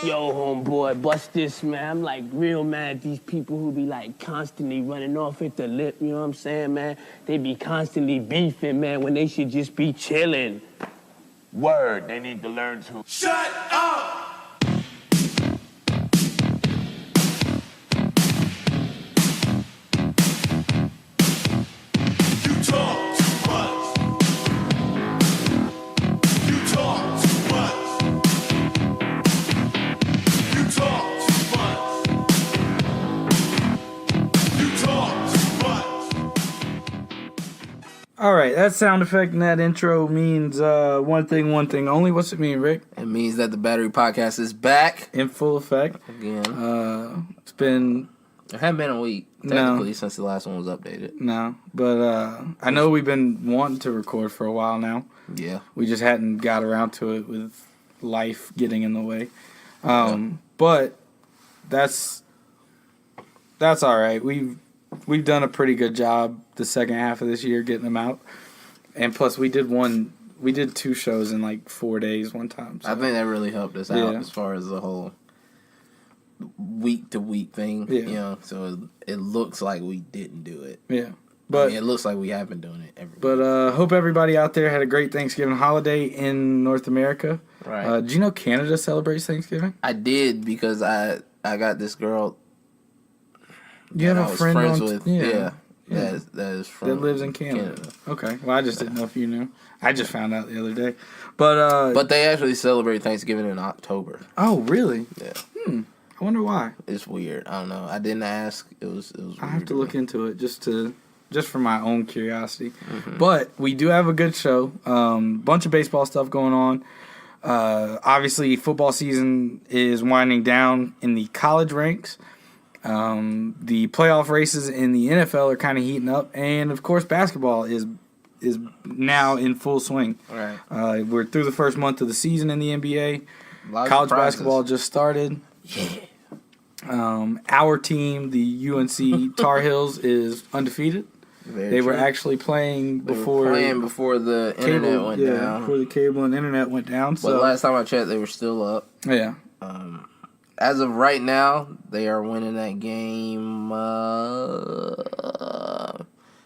Yo, homeboy, bust this, man. I'm like real mad at these people who be like constantly running off at the lip, you know what I'm saying, man? They be constantly beefing, man, when they should just be chilling. Word, they need to learn to Shut up! You talk too much. You talk too much. You talk too much. You talk too much. All right, that sound effect and that intro means one thing only. What's it mean, Rick? It means that the Battery Podcast is back In full effect. again. It's been It hadn't been a week, technically, since the last one was updated. no, but I know we've been wanting to record for a while now. Yeah. We just hadn't got around to it with life getting in the way. But that's all right. We've done a pretty good job the second half of this year getting them out, and plus we did 2 shows in like 4 days one time. So. I think that really helped us out Yeah. as far as the whole week-to-week thing. Yeah. You know, so it looks like we didn't do it. Yeah, but it looks like we have been doing it every week. But hope everybody out there had a great Thanksgiving holiday in North America. Right. Do you know Canada celebrates Thanksgiving? I did because I got this girl You have that a I was friend friends on with. yeah. That is from That lives in Canada. Okay. Well, I just didn't know if you knew. I just found out the other day. But But they actually celebrate Thanksgiving in October. oh, really? Yeah. I wonder why. It's weird. I don't know. I didn't ask. It was weird. I have to look into it just for my own curiosity. Mm-hmm. But we do have a good show. Bunch of baseball stuff going on. Obviously, football season is winding down in the college ranks. The playoff races in the NFL are kind of heating up, and of course, basketball is now in full swing. Right. We're through the first month of the season in the NBA. A lot of College surprises. basketball just started. Yeah. Our team, the UNC Tar Heels, is undefeated. Very They were true. actually playing They were before playing before the internet went down. Before the cable and internet went down. But So last time I checked, they were still up. yeah, As of right now, they are winning that game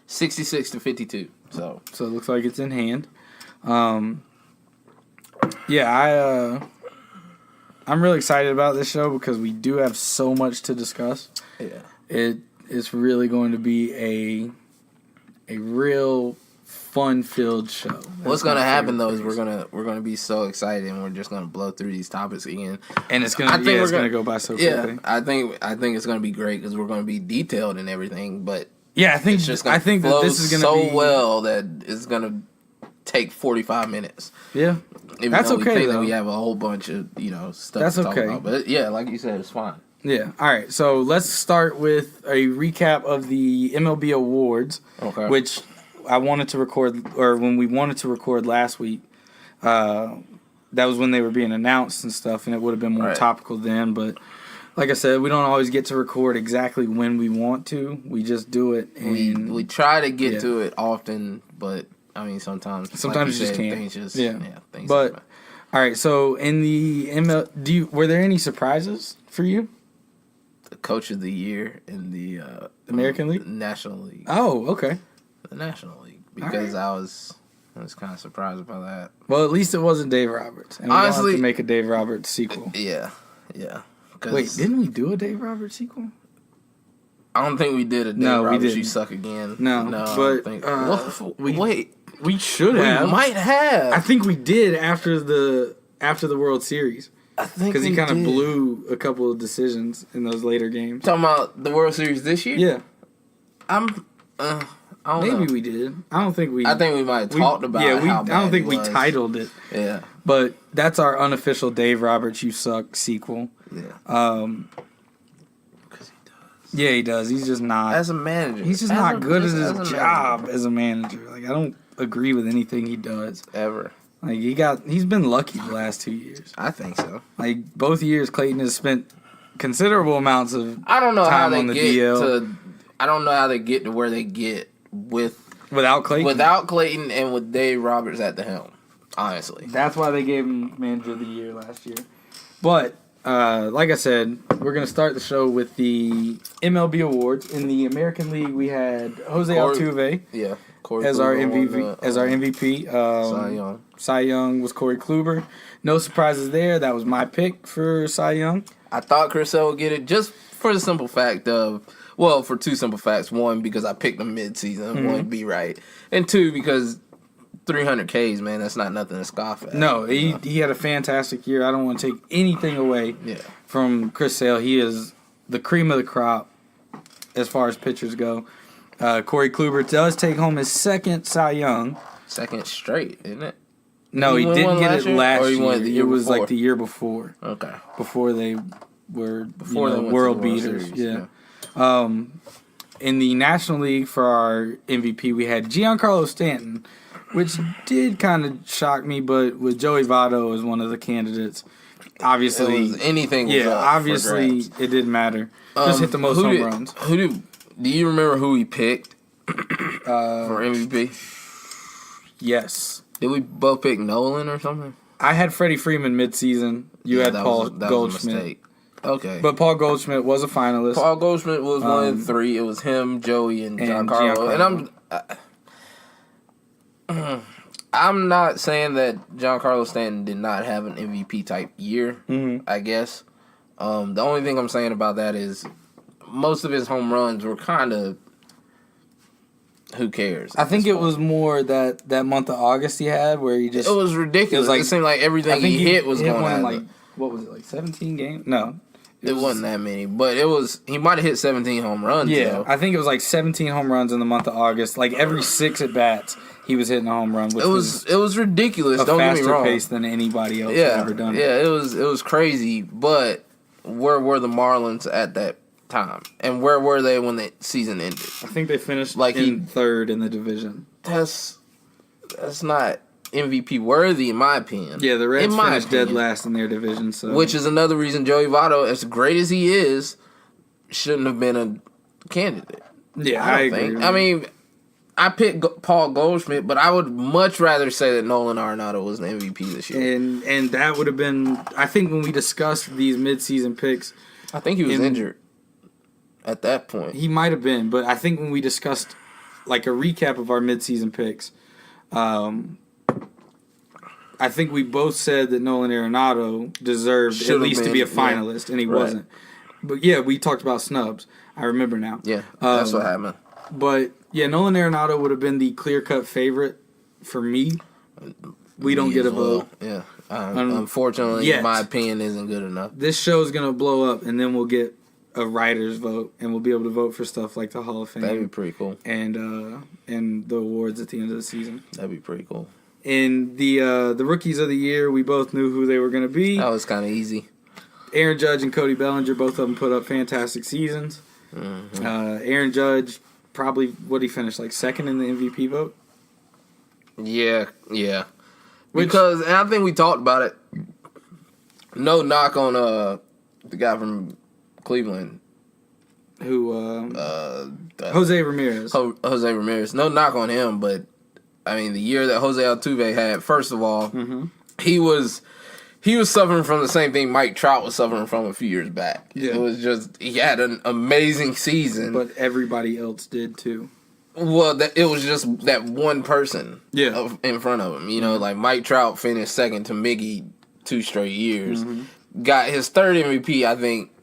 66-52. So it looks like it's in hand. Yeah, I'm really excited about this show because we do have so much to discuss. yeah, It's really going to be a real fun-filled show. what's gonna happen though is we're gonna be so excited and we're just gonna blow through these topics again. And it's I think we're gonna go by so quickly. Yeah, I think it's gonna be great because we're gonna be detailed and everything, but Yeah, I think it's just gonna that flow this is gonna so be well that it's gonna take 45 minutes. Yeah, Even That's though we okay, think that though. we have a whole bunch of stuff That's to talk okay. about. But yeah, like you said, it's fine. yeah. All right, so let's start with a recap of the MLB awards, Okay. which I wanted to record, or when we wanted to record last week. That was when they were being announced and stuff, and it would have been more Right. topical then. But like I said, we don't always get to record exactly when we want to. We just do it. And We try to get yeah. to it often, but I mean sometimes like Sometimes you just can't. Things just Yeah. things But happen. all right, so in the were there any surprises for you? The coach of the year in the American League? National League, Oh, okay. the National League, because I was kind of surprised about that. Well, at least it wasn't Dave Roberts. And we don't Honestly- have to make a Dave Roberts sequel. Yeah. 'Cause Wait, didn't we do a Dave Roberts sequel? I don't think we did a Dave No, we Roberts didn't. You Suck Again. No, I but, don't think. Wait, We should we have. might have. I think we did after the World Series I think because he we kind of did. blew a couple of decisions in those later games. Talking about the World Series this year. Yeah, I don't maybe know. we did. I don't think we. I think we might have talked about. Yeah, how I bad don't think it we was. titled it, Yeah, but that's our unofficial Dave Roberts "You Suck" sequel. yeah. Because he does. Yeah, he does. He's just not. As a manager, He's just As not a- good at just his as a job manager. as a manager. Like I don't agree with anything he does. ever. Like he's been lucky the last 2 years. I think so. Like both years, Clayton has spent considerable amounts of I don't know how time they on the get DL. to. I don't know how they get to where they get with without Clayton. without Clayton and with Dave Roberts at the helm. Honestly, That's why they gave him Manager of the Year last year. But like I said, we're gonna start the show with the MLB awards. In the American League, we had Jose Altuve Yeah. Corey as our Kluber MVP. won the, As our MVP, Cy Young. Cy Young was Corey Kluber. No surprises there. That was my pick for Cy Young. I thought Chris Sale would get it just for the simple fact of, well, for two simple facts. One, because I picked him mid-season, Mm-hmm. wanted to be right. And two, because 300 Ks, man, that's not nothing to scoff at. No, he had a fantastic year. I don't want to take anything away Yeah. from Chris Sale. He is the cream of the crop as far as pitchers go. Corey Kluber does take home his second Cy Young. Second straight, isn't it? No, he win didn't one get last it year? last Or he year. won it the year It was before? like the year before, Okay. before they were Before they went world to the World beaters. Series, Yeah. In the National League for our MVP, we had Giancarlo Stanton, which did kind of shock me, but with Joey Votto as one of the candidates, obviously, Anything was yeah, up for obviously grabs. it didn't matter. Just hit the most home runs. Do you remember who he picked for MVP? Yes, Did we both pick Nolan or something? I had Freddie Freeman midseason. You had that Paul was a Goldschmidt, mistake. Okay. but Paul Goldschmidt was a finalist. Paul Goldschmidt was one of the three. It was him, Joey, and Giancarlo. And I'm not saying that Giancarlo Stanton did not have an MVP type year. I guess the only thing I'm saying about that is most of his home runs were kind of who cares. I think it was more that month of August he had where he just It was ridiculous. It seemed like everything he hit was going one in out. like what was it, like 17 games? No, It wasn't that many, but it was. He might have hit 17 home runs. Yeah, though. I think it was like 17 home runs in the month of August. Like every 6 at bats, he was hitting a home run, which it was ridiculous. a Don't get me faster wrong. pace than anybody else had ever done. Yeah, it was crazy. But where were the Marlins at that time, and where were they when the season ended? I think they finished Like in third in the division. That's not MVP worthy, in my opinion. Yeah, the Reds In my finished dead opinion. last in their division. So Which is another reason Joey Votto, as great as he is, shouldn't have been a candidate. yeah, I I don't agree. think. I mean, I picked Paul Goldschmidt, but I would much rather say that Nolan Arenado was the MVP this year. and that would have been. I think when we discussed these midseason picks, I think he was in- injured at that point. he might have been, but I think when we discussed like a recap of our midseason picks, I think we both said that Nolan Arenado deserved Should've at least to be a been, yeah. finalist, and he Right. wasn't. But yeah, we talked about snubs. I remember now. Yeah, that's what happened. But yeah, Nolan Arenado would have been the clear-cut favorite for me. We don't Me get a as well. vote. Yeah. Unfortunately, yet. my opinion isn't good enough. This show is gonna blow up, and then we'll get a writer's vote, and we'll be able to vote for stuff like the Hall of Fame That'd be pretty cool. and the awards at the end of the season. That'd be pretty cool. In the rookies of the year, we both knew who they were going to be. That was kind of easy. Aaron Judge and Cody Bellinger, both of them put up fantastic seasons. Mm-hmm. Aaron Judge probably he finished like second in the MVP vote. Yeah. Because, and I think we talked about it. No knock on the guy from Cleveland, Who Jose Ramirez. Jose Ramirez. No knock on him, but I mean the year that Jose Altuve had. First of all, he was suffering from the same thing Mike Trout was suffering from a few years back. Yeah. It was just he had an amazing season, But everybody else did too. well, it was just that one person Yeah. in front of him. You know, like Mike Trout finished second to Miggy 2 straight years. Got his third MVP,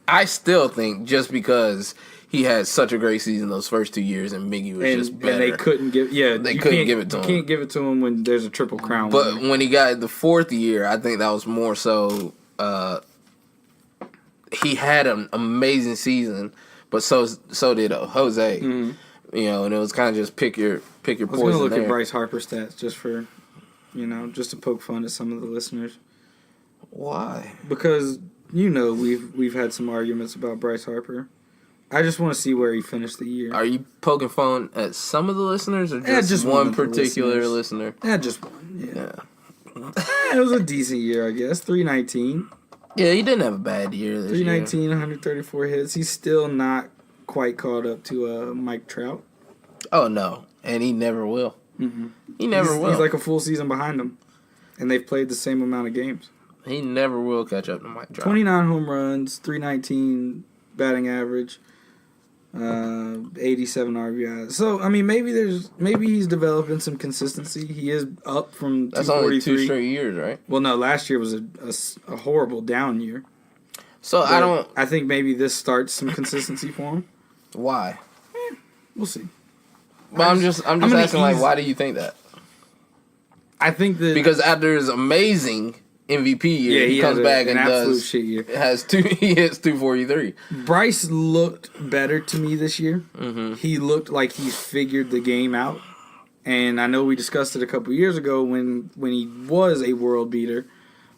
I still think, just because he had such a great season those first 2 years and Miggy was just better. And they couldn't give They couldn't give it to you him. can't give it to him when there's a triple crown. But winner. when he got the fourth year, I think that was more so. He had an amazing season, but so did Jose. You know, and it was kind of just pick your I was going to poison look there. at Bryce Harper stats just for, just to poke fun at some of the listeners. Why? Because we've had some arguments about Bryce Harper. I just want to see where he finished the year. Are you poking fun at some of the listeners or just one one of the particular listeners. listener? Just one. Yeah. Yeah. It was a decent year, I guess. 319. Yeah, he didn't have a bad year this year. 319, 134 hits. He's still not quite caught up to Mike Trout. Oh, no. And he never will. He never will. He's like a full season behind him. And they've played the same amount of games. He never will catch up to Mike Trout. 29 home runs, 319 batting average, 87 RBIs. So I mean, maybe he's developing some consistency. He is up from That's only 243. 2 straight years, right? Well, no, last year was a horrible down year. So But I think maybe this starts some consistency for him. Why? We'll see. But I'm just gonna asking, like, ease- why do you think that? I think that Because after his amazing MVP year, he comes had back an and absolute does shit year. he hits 243. Bryce looked better to me this year. Mm-hmm. He looked like he figured the game out. And I know we discussed it a couple years ago when he was a world beater.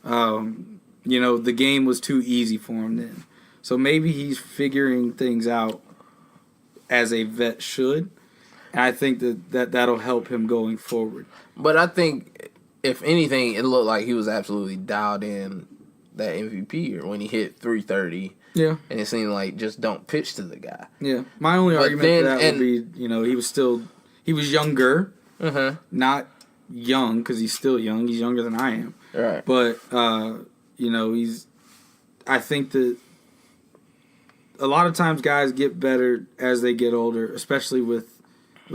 The game was too easy for him then. So maybe he's figuring things out as a vet should. And I think that'll help him going forward. But I think, if anything, it looked like he was absolutely dialed in that MVP year when he hit 330. Yeah. And it seemed like, just don't pitch to the guy. Yeah. My only But argument then- for that and- would be, he was younger, Uh-huh. not young because he's still young. He's younger than I am. Right. But, I think that a lot of times guys get better as they get older, especially with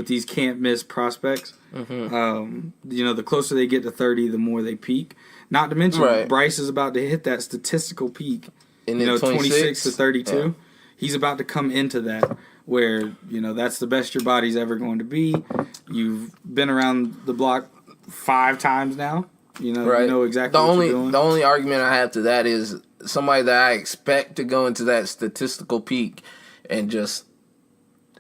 these can't miss prospects. The closer they get to 30, the more they peak. Not to mention, Right. Bryce is about to hit that statistical peak. And then 26 to 32. Yeah. He's about to come into that where, that's the best your body's ever going to be. You've been around the block 5 times now. Right. You know exactly what you're doing. The only argument I have to that is somebody that I expect to go into that statistical peak and just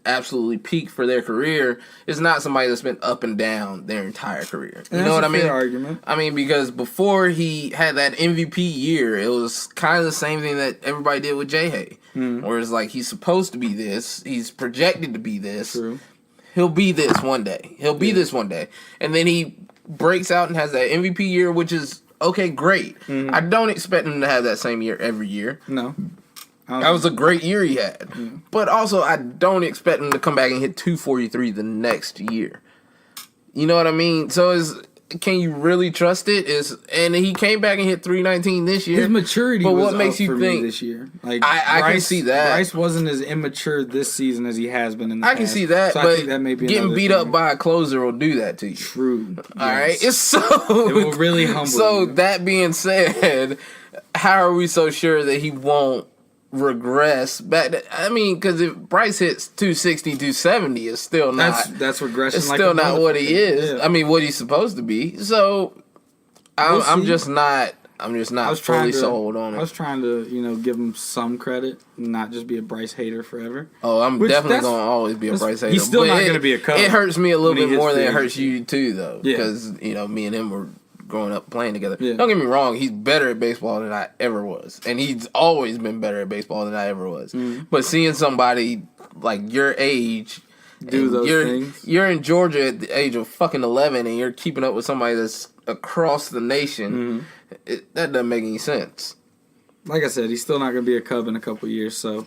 absolutely peak for their career is not somebody that's been up and down their entire career. You know what I mean? Fair argument. I mean, because before he had that MVP year, it was kind of the same thing that everybody did with J-Hay. Where it's like, he's supposed to be this. He's projected to be this. True. He'll be this one day. He'll be this one day. And then he breaks out and has that MVP year, which is, okay, great. I don't expect him to have that same year every year. No. That was a great year he had. But also, I don't expect him to come back and hit 243 the next year. You know what I mean? So, can you really trust it? And he came back and hit 319 this year. His maturity but was what makes up you for think me this year? Like I can see that. Bryce wasn't as immature this season as he has been in the I past. can see that, So I but think that may be getting another beat thing. up by a closer will do that to you. True. All right, Yes. it's so. It will really humble So you. that being said, how are we so sure that he won't regress back? I mean, because if Bryce hits 260, 270, it's still not. That's regression. It's like still a not what he motherfucker. is. Yeah. I mean, what he's supposed to be. So We'll I'm see. just not. I'm just not fully sold on I was it. trying to give him some credit, and not just be a Bryce hater forever. Oh, I'm Which definitely that's- gonna always be a that's- Bryce hater. he's still but not gonna be a Cub It hurts me a little when he bit hits more than it free hurts you too, though. Yeah. Because me and him were growing up playing together. Yeah. Don't get me wrong, he's better at baseball than I ever was, and he's always been better at baseball than I ever was. Mm-hmm. But seeing somebody like your age Do and those you're, things. You're in Georgia at the age of fucking 11, and you're keeping up with somebody that's across the nation. Mm-hmm. That doesn't make any sense. Like I said, he's still not going to be a Cub in a couple years. So,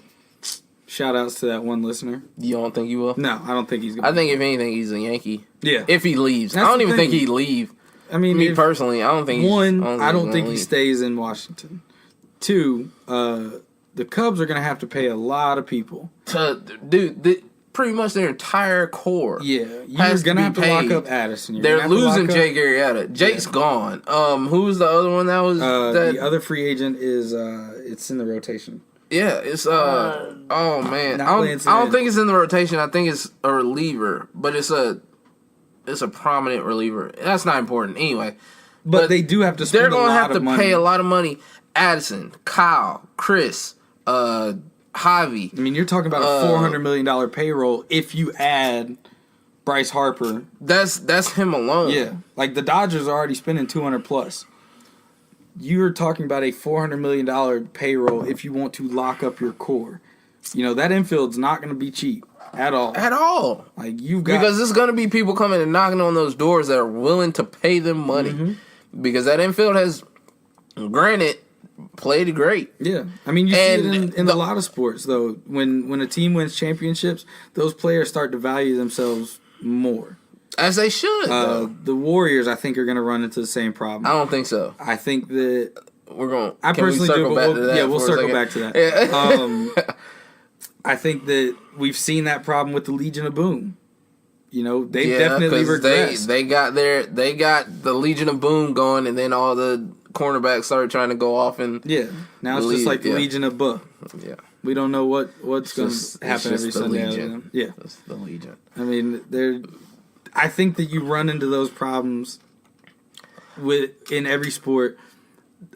shout outs to that one listener. You don't think he will? No, I don't think he's going. I think if anything, he's a Yankee. Yeah. If he leaves, That's I don't the even thing. think he'd leave. I mean, Me if- personally, I don't think. One, I don't he's think gonna he leave. stays in Washington. Two, the Cubs are going to have to pay a lot of people. Dude, pretty much their entire core. Yeah, you're Has to going to be have to lock paid. up Addison. You're They're gonna have to losing lock up- Jake Arrieta. Jake's gone. Who was the other one that was that? The other free agent is it's in the rotation. Yeah, it's oh man, Not I Lance don't Lynn. think it's in the rotation. I think it's a reliever, but it's a prominent reliever. That's not important anyway. But they do have to spend They're a gonna lot have to of money. pay a lot of money. Addison, Kyle, Chris, Javi. I mean, you're talking about a $400 million payroll if you add Bryce Harper. That's him alone. Yeah, like the Dodgers are already spending 200 plus. You're talking about a $400 million payroll if you want to lock up your core. You know that infield's not going to be cheap at all. At all. Like you've got Because there's gonna be people coming and knocking on those doors that are willing to pay them money. Mm-hmm. Because that infield has, granted, played great. Yeah, I mean you see And it in a lot of sports though. When a team wins championships, those players start to value themselves more. As they should. though. The Warriors, I think, are going to run into the same problem. I don't think so. I think that we're going. I can we personally do, circle but back we'll, to that yeah, we'll for a circle second? back to that. Yeah. I think that we've seen that problem with the Legion of Boom. You know, they've Yeah, definitely 'cause regressed. they got the Legion of Boom going, and then all the cornerbacks started trying to go off and yeah, now it's just like the yeah. Legion of Buh. yeah. We don't know what's going Just- to happen it's every just the Sunday. Legion. Yeah, That's the Legion. I mean, I think that you run into those problems in every sport.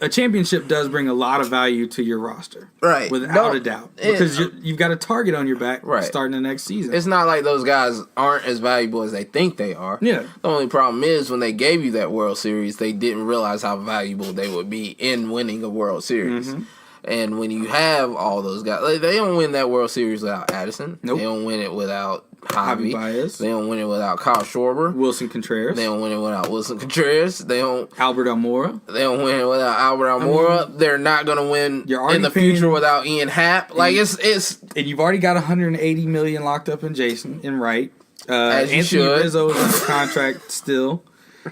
A championship does bring a lot of value to your roster, Right. without No, a doubt, it- because you've got a target on your back Right. starting the next season. It's not like those guys aren't as valuable as they think they are. Yeah. The only problem is when they gave you that World Series, they didn't realize how valuable they would be in winning a World Series. Mm-hmm. And when you have all those guys, like, they don't win that World Series without Addison. Nope. They don't win it without Javi Javi. Baez. They don't win it without Kyle Schwarber. Wilson Contreras, They don't win it without Wilson Contreras. They don't Albert Almora. win it without Albert Almora. They're not gonna win You're already in the paying- future without Ian Happ. Like it's And you've already got $180 million locked up in Jason and Wright. As you Anthony should. Rizzo is under contract still.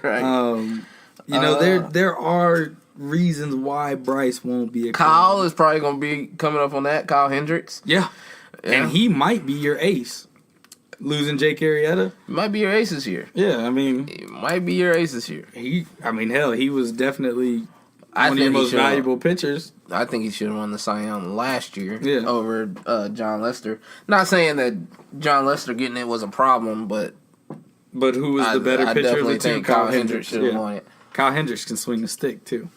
right. There are reasons why Bryce won't be a Kyle is probably gonna be coming up on that. Kyle Hendricks. Yeah. Yeah. And he might be your ace. Losing Jake Arrieta. Might be your ace this year. Yeah, I mean, It might be your ace this year. he was definitely I one of your think he most should. valuable pitchers. I think he should have won the Cy Young last year Yeah. over John Lester. Not saying that John Lester getting it was a problem, but But who was the better I pitcher of definitely the two? think Kyle Hendricks should have Yeah. won it. Kyle Hendricks can swing the stick too.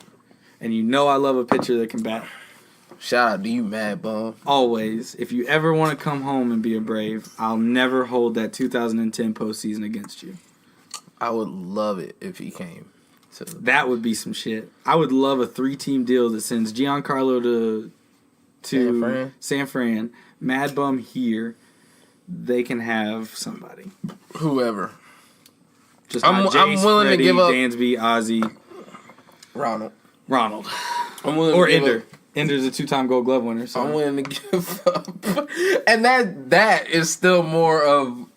And you know I love a pitcher that can bat. Shout out to you, Mad Bum. Always. If you ever want to come home and be a Brave, I'll never hold that 2010 postseason against you. I would love it if he came. So That would be some shit. I would love a 3-team deal that sends Giancarlo to San Fran? San Fran, Mad Bum here. They can have somebody. whoever, Just I'm- not I'm Jace, willing to Freddie, give up- Dansby, Ozzy, Ronald. Ronald, I'm willing or to give Ender. up- Ender's a 2-time Gold Glove winner. So I'm willing to give up, and that is still more of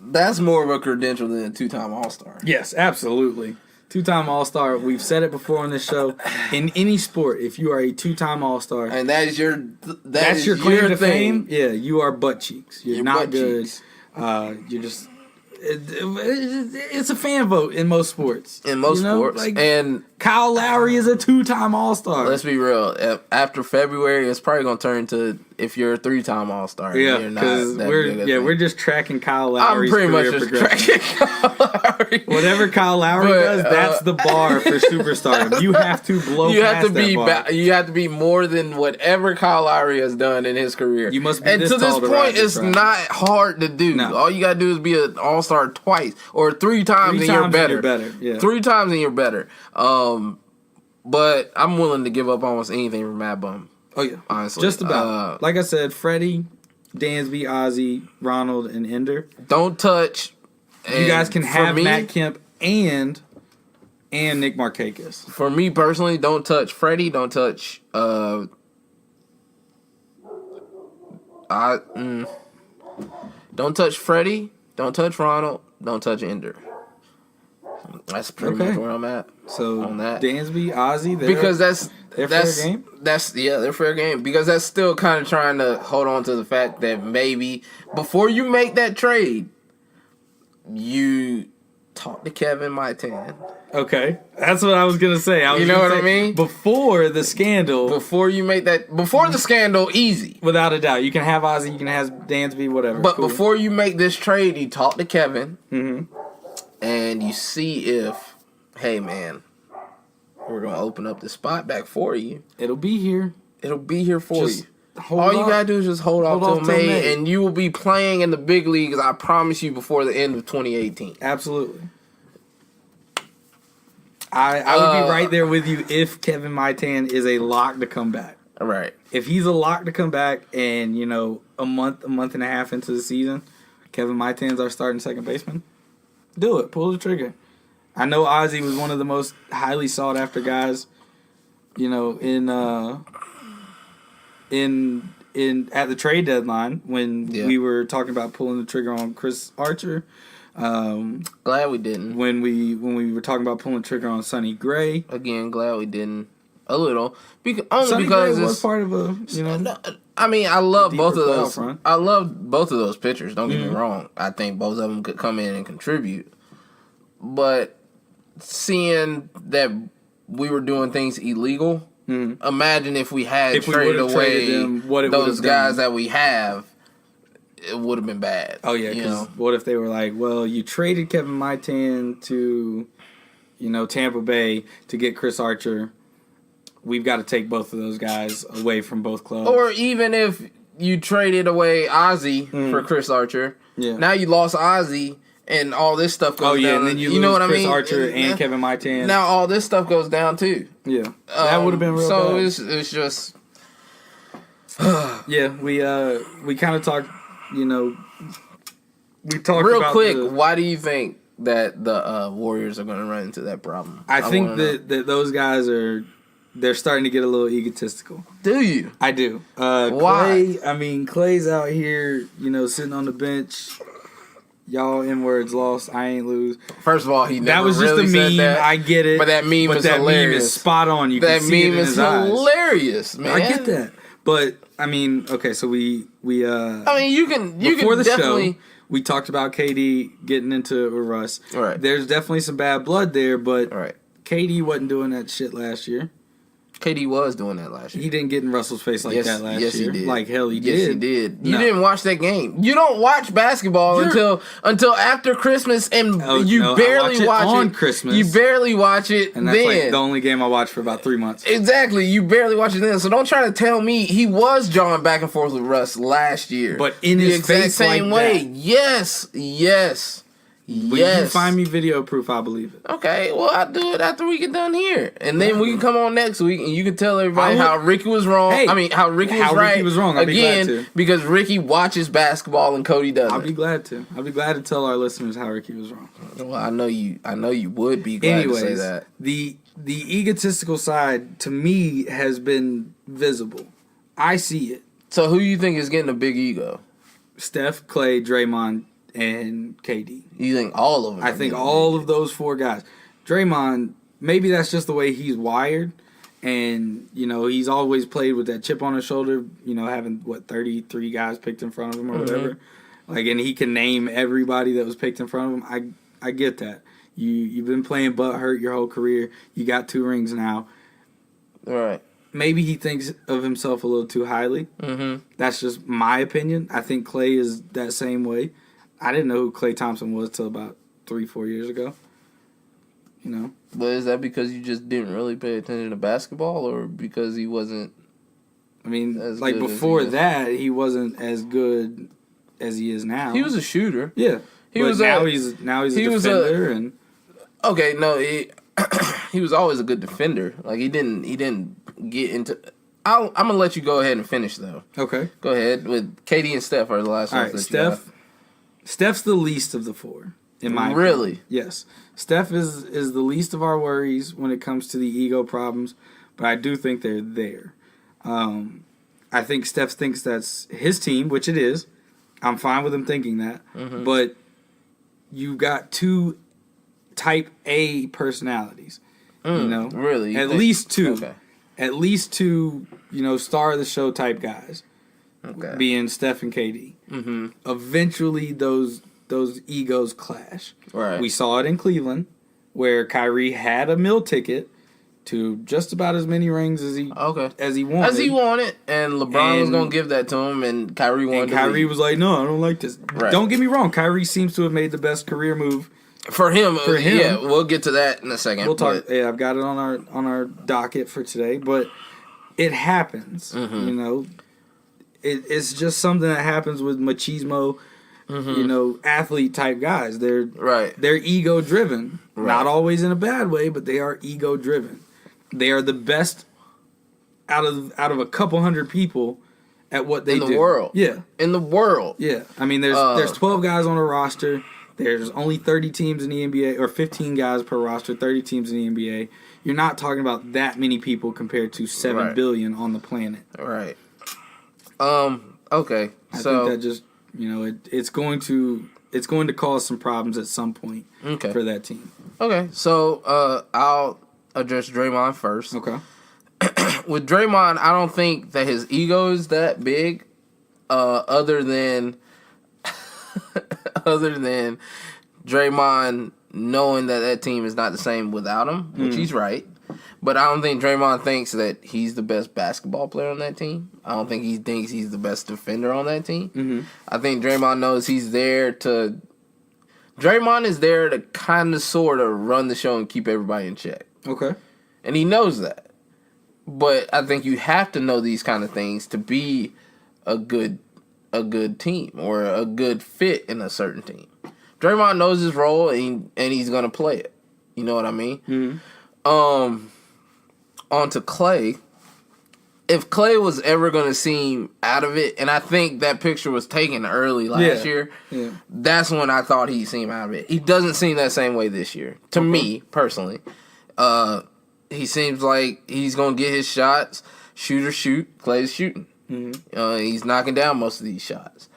that's more of a credential than a 2-time All-Star. yes, absolutely. 2-time All-Star. We've said it before on this show. In any sport, if you are a 2-time All-Star, And that is your that's your claim to thing. fame. Yeah, you are butt cheeks. You're Your not butt good. cheeks. You're just. It's a fan vote in most sports. In most You know, sports, like and Kyle Lowry is a 2-time All-Star. let's be real. After February, it's probably gonna turn to if you're a 3-time All-Star. Yeah, you're not because that big a thing. we're just tracking Kyle I'm Lowry's pretty much career just progression. tracking Kyle Lowry. Whatever Kyle Lowry But, does, that's the bar for superstardom. You have to blow You past have to that be bar. you have to be more than whatever Kyle Lowry has done in his career. You must be and this to this tall to point, ride this it's ride. not hard to do. No. All you gotta do is be an All-Star twice or 3 times, Three and you're times and better. you're better, yeah. 3 times and you're better. But I'm willing to give up almost anything for Mad Bum. Oh yeah, Honestly, just about. Like I said, Freddie, Dansby, Ozzy, Ronald, and Ender. Don't touch. You and guys can for have me, Matt Kemp and Nick Markakis. For me personally, don't touch Freddie. Don't touch. Don't touch Freddie. Don't touch Ronald. Don't touch Ender. That's pretty Okay. much where I'm at. So On that. Dansby, Ozzy, Because that's they're that's fair game? they're fair game. Because that's still kind of trying to hold on to the fact that maybe before you make that trade, you talk to Kevin Maitan. okay. That's what I was gonna say. You know what I mean? Before the scandal, Before you make that, before the scandal, easy. without a doubt, you can have Ozzy, you can have Dansby, whatever. But Cool. before you make this trade, you talk to Kevin Mhm. and you see if, hey man, we're gonna open up the spot back for you. it'll be here. It'll be here for Just you. hold All you off. gotta do is just hold off till May, May. and you will be playing in the big leagues. I promise you before the end of 2018. Absolutely. I would be right there with you if Kevin Maitan is a lock to come back. All right. If he's a lock to come back and, a month and a half into the season, Kevin Maitan's our starting second baseman, do it. Pull the trigger. I know Ozzy was one of the most highly sought after guys, in at the trade deadline when Yeah. we were talking about pulling the trigger on Chris Archer. Glad we didn't. When we were talking about pulling the trigger on Sonny Gray, Again, glad we didn't. A little. Only Sonny because Gray was it's... part of a, you know. I mean, I love deeper both of playoff those. run. I love both of those pitchers. Don't get me wrong. I think both of them could come in and contribute. But seeing that we were doing things illegal, imagine if we had If we traded would've away traded them, what it those would've guys done. that we have. It would have been bad. Oh yeah, you because know? what if they were like, well, you traded Kevin Maitan to, you know, Tampa Bay to get Chris Archer. We've got to take both of those guys away from both clubs. Or even if you traded away Ozzy for Chris Archer, Yeah. now you lost Ozzy and all this stuff goes Oh yeah, down. and then you know lose what I Chris mean? Archer and Kevin Maitan. Now all this stuff goes down too. Yeah, that would have been real So bad. it's just Yeah, we kind of talked, you know, we talked real about quick. the- Why do you think that the Warriors are going to run into that problem? I think wanna know. that those guys they're starting to get a little egotistical. Do you? I do. Why? Clay's out here, you know, sitting on the bench. Y'all N-words lost. I ain't lose. First of all, he never That was just really a said meme. that, I get it. but that meme but is that hilarious. meme is spot on. You that can see it meme in is his eyes. hilarious, man. I get that. But I mean, okay, so we I mean, you can before the definitely. show, we talked about KD getting into Russ. Right. There's definitely some bad blood there, but All right. KD wasn't doing that shit last year. KD was doing that last year. He didn't get in Russell's face like that last year. He did. Like hell, he yes, did. he did. No. You didn't watch that game. You don't watch basketball until after Christmas, and Oh, you no, I barely watch it watch on it. Christmas. You barely watch it And that's then. like the only game I watched for about 3 months. Exactly. You barely watch it then. So don't try to tell me he was jawing back and forth with Russ last year. But in the his exact face same like way. that. Yes. When Yes. you find me video proof, I'll believe it. Okay, well, I'll do it after we get done here. And then we can come on next week and you can tell everybody how Ricky was wrong. Hey, I mean, how Ricky was how right. Ricky was wrong. I'll be glad Again, to. because Ricky watches basketball and Cody doesn't. I'll be glad to. I'll be glad to tell our listeners how Ricky was wrong. Well, I know you would be glad to say Anyways, that. the egotistical side to me has been visible. I see it. So who you think is getting a big ego? Steph, Clay, Draymond, and KD. You think all of them? I think all of those four guys. Draymond, maybe that's just the way he's wired. And, you know, he's always played with that chip on his shoulder, you know, having, 33 guys picked in front of him or whatever. Like, and he can name everybody that was picked in front of him. I get that. You've been playing butt hurt your whole career. You got 2 rings now. Right. Maybe he thinks of himself a little too highly. Mm-hmm. That's just my opinion. I think Clay is that same way. I didn't know who Klay Thompson was till about 3-4 years ago. You know? But is that because you just didn't really pay attention to basketball, or because he wasn't? I mean, As like good as before he is. that, he wasn't as good as he is now. He was a shooter. yeah. he But was now a- he's a he was defender and Okay, no, he was always a good defender. Like he didn't get into. I'm gonna let you go ahead and finish though. okay. Go ahead with Katie and Steph are the last All ones right, that you got. Steph's the least of the four in my Really? opinion. Yes. Steph is the least of our worries when it comes to the ego problems, but I do think they're there. I think Steph thinks that's his team, which it is. I'm fine with him thinking that. But you got 2 type A personalities. You know? Really? You At think- least 2. Okay. At least 2, you know, star of the show type guys. Okay. Being Steph and KD. Mm-hmm. Eventually those egos clash. Right. We saw it in Cleveland, where Kyrie had a meal ticket to just about as many rings as he Okay. wanted. As he wanted, and LeBron was And- gonna give that to him, and Kyrie wanted And to Kyrie leave. was like, "No, I don't like this." Right. Don't get me wrong. Kyrie seems to have made the best career move. For him. Yeah, we'll get to that in a second. We'll talk. but- Yeah, I've got it on our docket for today, but it happens. Mm-hmm. You know, it's just something that happens with machismo. You know, athlete type guys. They're Right. They're ego driven. Right. Not always in a bad way, but they are ego driven. They are the best out of a couple hundred people at what they In do. the world. Yeah. In the world. Yeah. I mean there's 12 guys on a roster. There's only 30 teams in the NBA, or 15 guys per roster, 30 teams in the NBA. You're not talking about that many people compared to 7 Right. billion on the planet. Right. Okay. I So think that just, you know, it's going to it's going to cause some problems at some point Okay. for that team. Okay, so I'll address Draymond first. Okay. With Draymond, I don't think that his ego is that big, other than Draymond knowing that team is not the same without him, which he's right. But I don't think Draymond thinks that he's the best basketball player on that team. I don't think he thinks he's the best defender on that team. Mm-hmm. I think Draymond knows he's there to... Draymond is there to kind of sort of run the show and keep everybody in check. Okay. And he knows that. But I think you have to know these kind of things to be a good team or a good fit in a certain team. Draymond knows his role and he's going to play it. You know what I mean? Mm-hmm. On to Klay. If Klay was ever going to seem out of it, and I think that picture was taken early last year, that's when I thought he seemed out of it. He doesn't seem that same way this year, to me, personally. He seems like he's going to get his shots, shoot or shoot. Klay's shooting. Mm-hmm. He's knocking down most of these shots.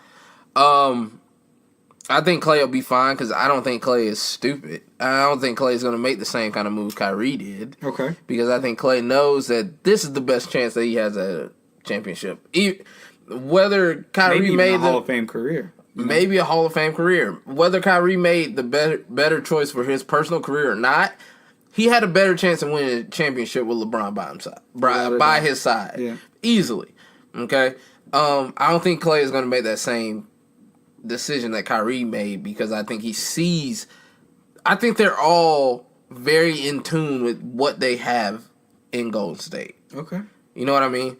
I think Klay will be fine because I don't think Klay is stupid. I don't think Klay is going to make the same kind of move Kyrie did. Okay. Because I think Klay knows that this is the best chance that he has at a championship. Whether Kyrie maybe made even a Hall of Fame career. Maybe a Hall of Fame career. Whether Kyrie made the better choice for his personal career or not, he had a better chance of winning a championship with LeBron by his side. Yeah. Easily. Okay? I don't think Klay is going to make that same decision that Kyrie made because I think he sees... I think they're all very in tune with what they have in Golden State. Okay. You know what I mean?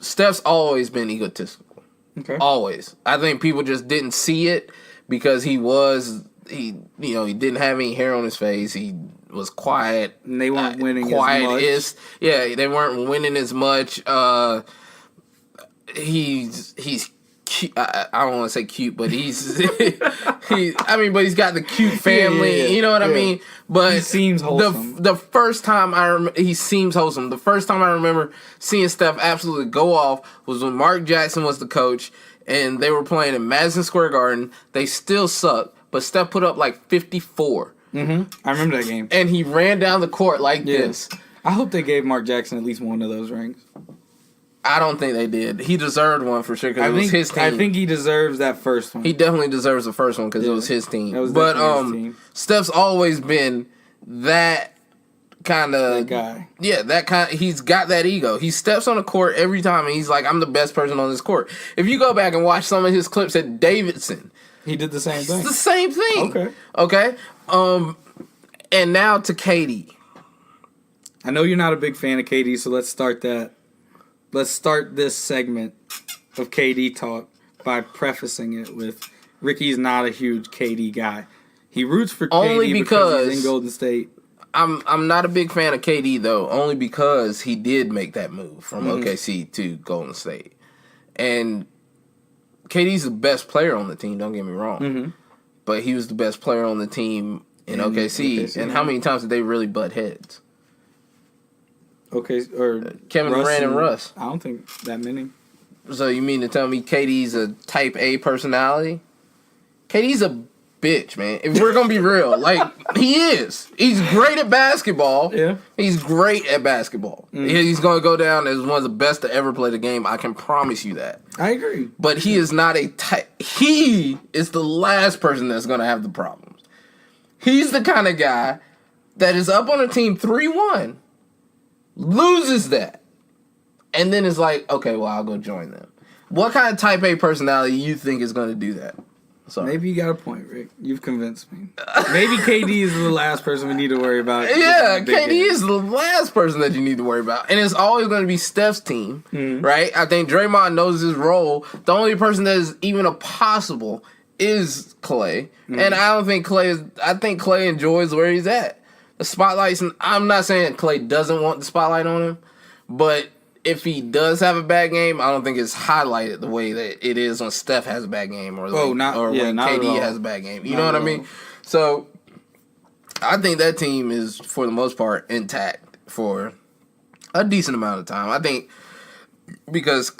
Steph's always been egotistical. Okay. Always. I think people just didn't see it because he didn't have any hair on his face. He was quiet. And they weren't winning as much. Yeah, they weren't winning as much. He's cute. I don't want to say cute, but he's but he's got the cute family. Yeah. You know what I mean? But he seems wholesome. The first time he seems wholesome. The first time I remember seeing Steph absolutely go off was when Mark Jackson was the coach and they were playing in Madison Square Garden. They still sucked, but Steph put up like 54. Mm-hmm. I remember that game. And he ran down the court like this. I hope they gave Mark Jackson at least one of those rings. I don't think they did. He deserved one for sure because it was his team. I think he deserves that first one. He definitely deserves the first one because it was his team. That was definitely his team. Steph's always been that kind of guy. Yeah, that kind. He's got that ego. He steps on the court every time and he's like, "I'm the best person on this court." If you go back and watch some of his clips at Davidson, he did the same thing. It's the same thing. Okay. And now to KD. I know you're not a big fan of KD, so let's start that. Let's start this segment of KD talk by prefacing it with Ricky's not a huge KD guy. He roots for only KD because he's in Golden State. I'm not a big fan of KD though, only because he did make that move from OKC to Golden State, and KD's the best player on the team. Don't get me wrong, but he was the best player on the team in OKC. And how many times did they really butt heads? Okay, or Kevin Durant and Russ. I don't think that many. So you mean to tell me KD's a type A personality? KD's a bitch, man. If we're gonna be real, like he is. He's great at basketball. Yeah. He's great at basketball. He's gonna go down as one of the best to ever play the game. I can promise you that. I agree. But he is not a type. He is the last person that's gonna have the problems. He's the kind of guy that is up on a team 3-1. Loses that, and then it's like, okay, well, I'll go join them. What kind of type A personality you think is going to do that? Sorry. Maybe you got a point, Rick. You've convinced me. Maybe KD is the last person we need to worry about. Yeah, KD is the last person that you need to worry about. And it's always going to be Steph's team, right? I think Draymond knows his role. The only person that is even a possible is Klay. And I don't think I think Klay enjoys where he's at. The spotlights, and I'm not saying Klay doesn't want the spotlight on him, but if he does have a bad game, I don't think it's highlighted the way that it is when Steph has a bad game or when KD has a bad game. You know what I mean? So I think that team is, for the most part, intact for a decent amount of time. I think because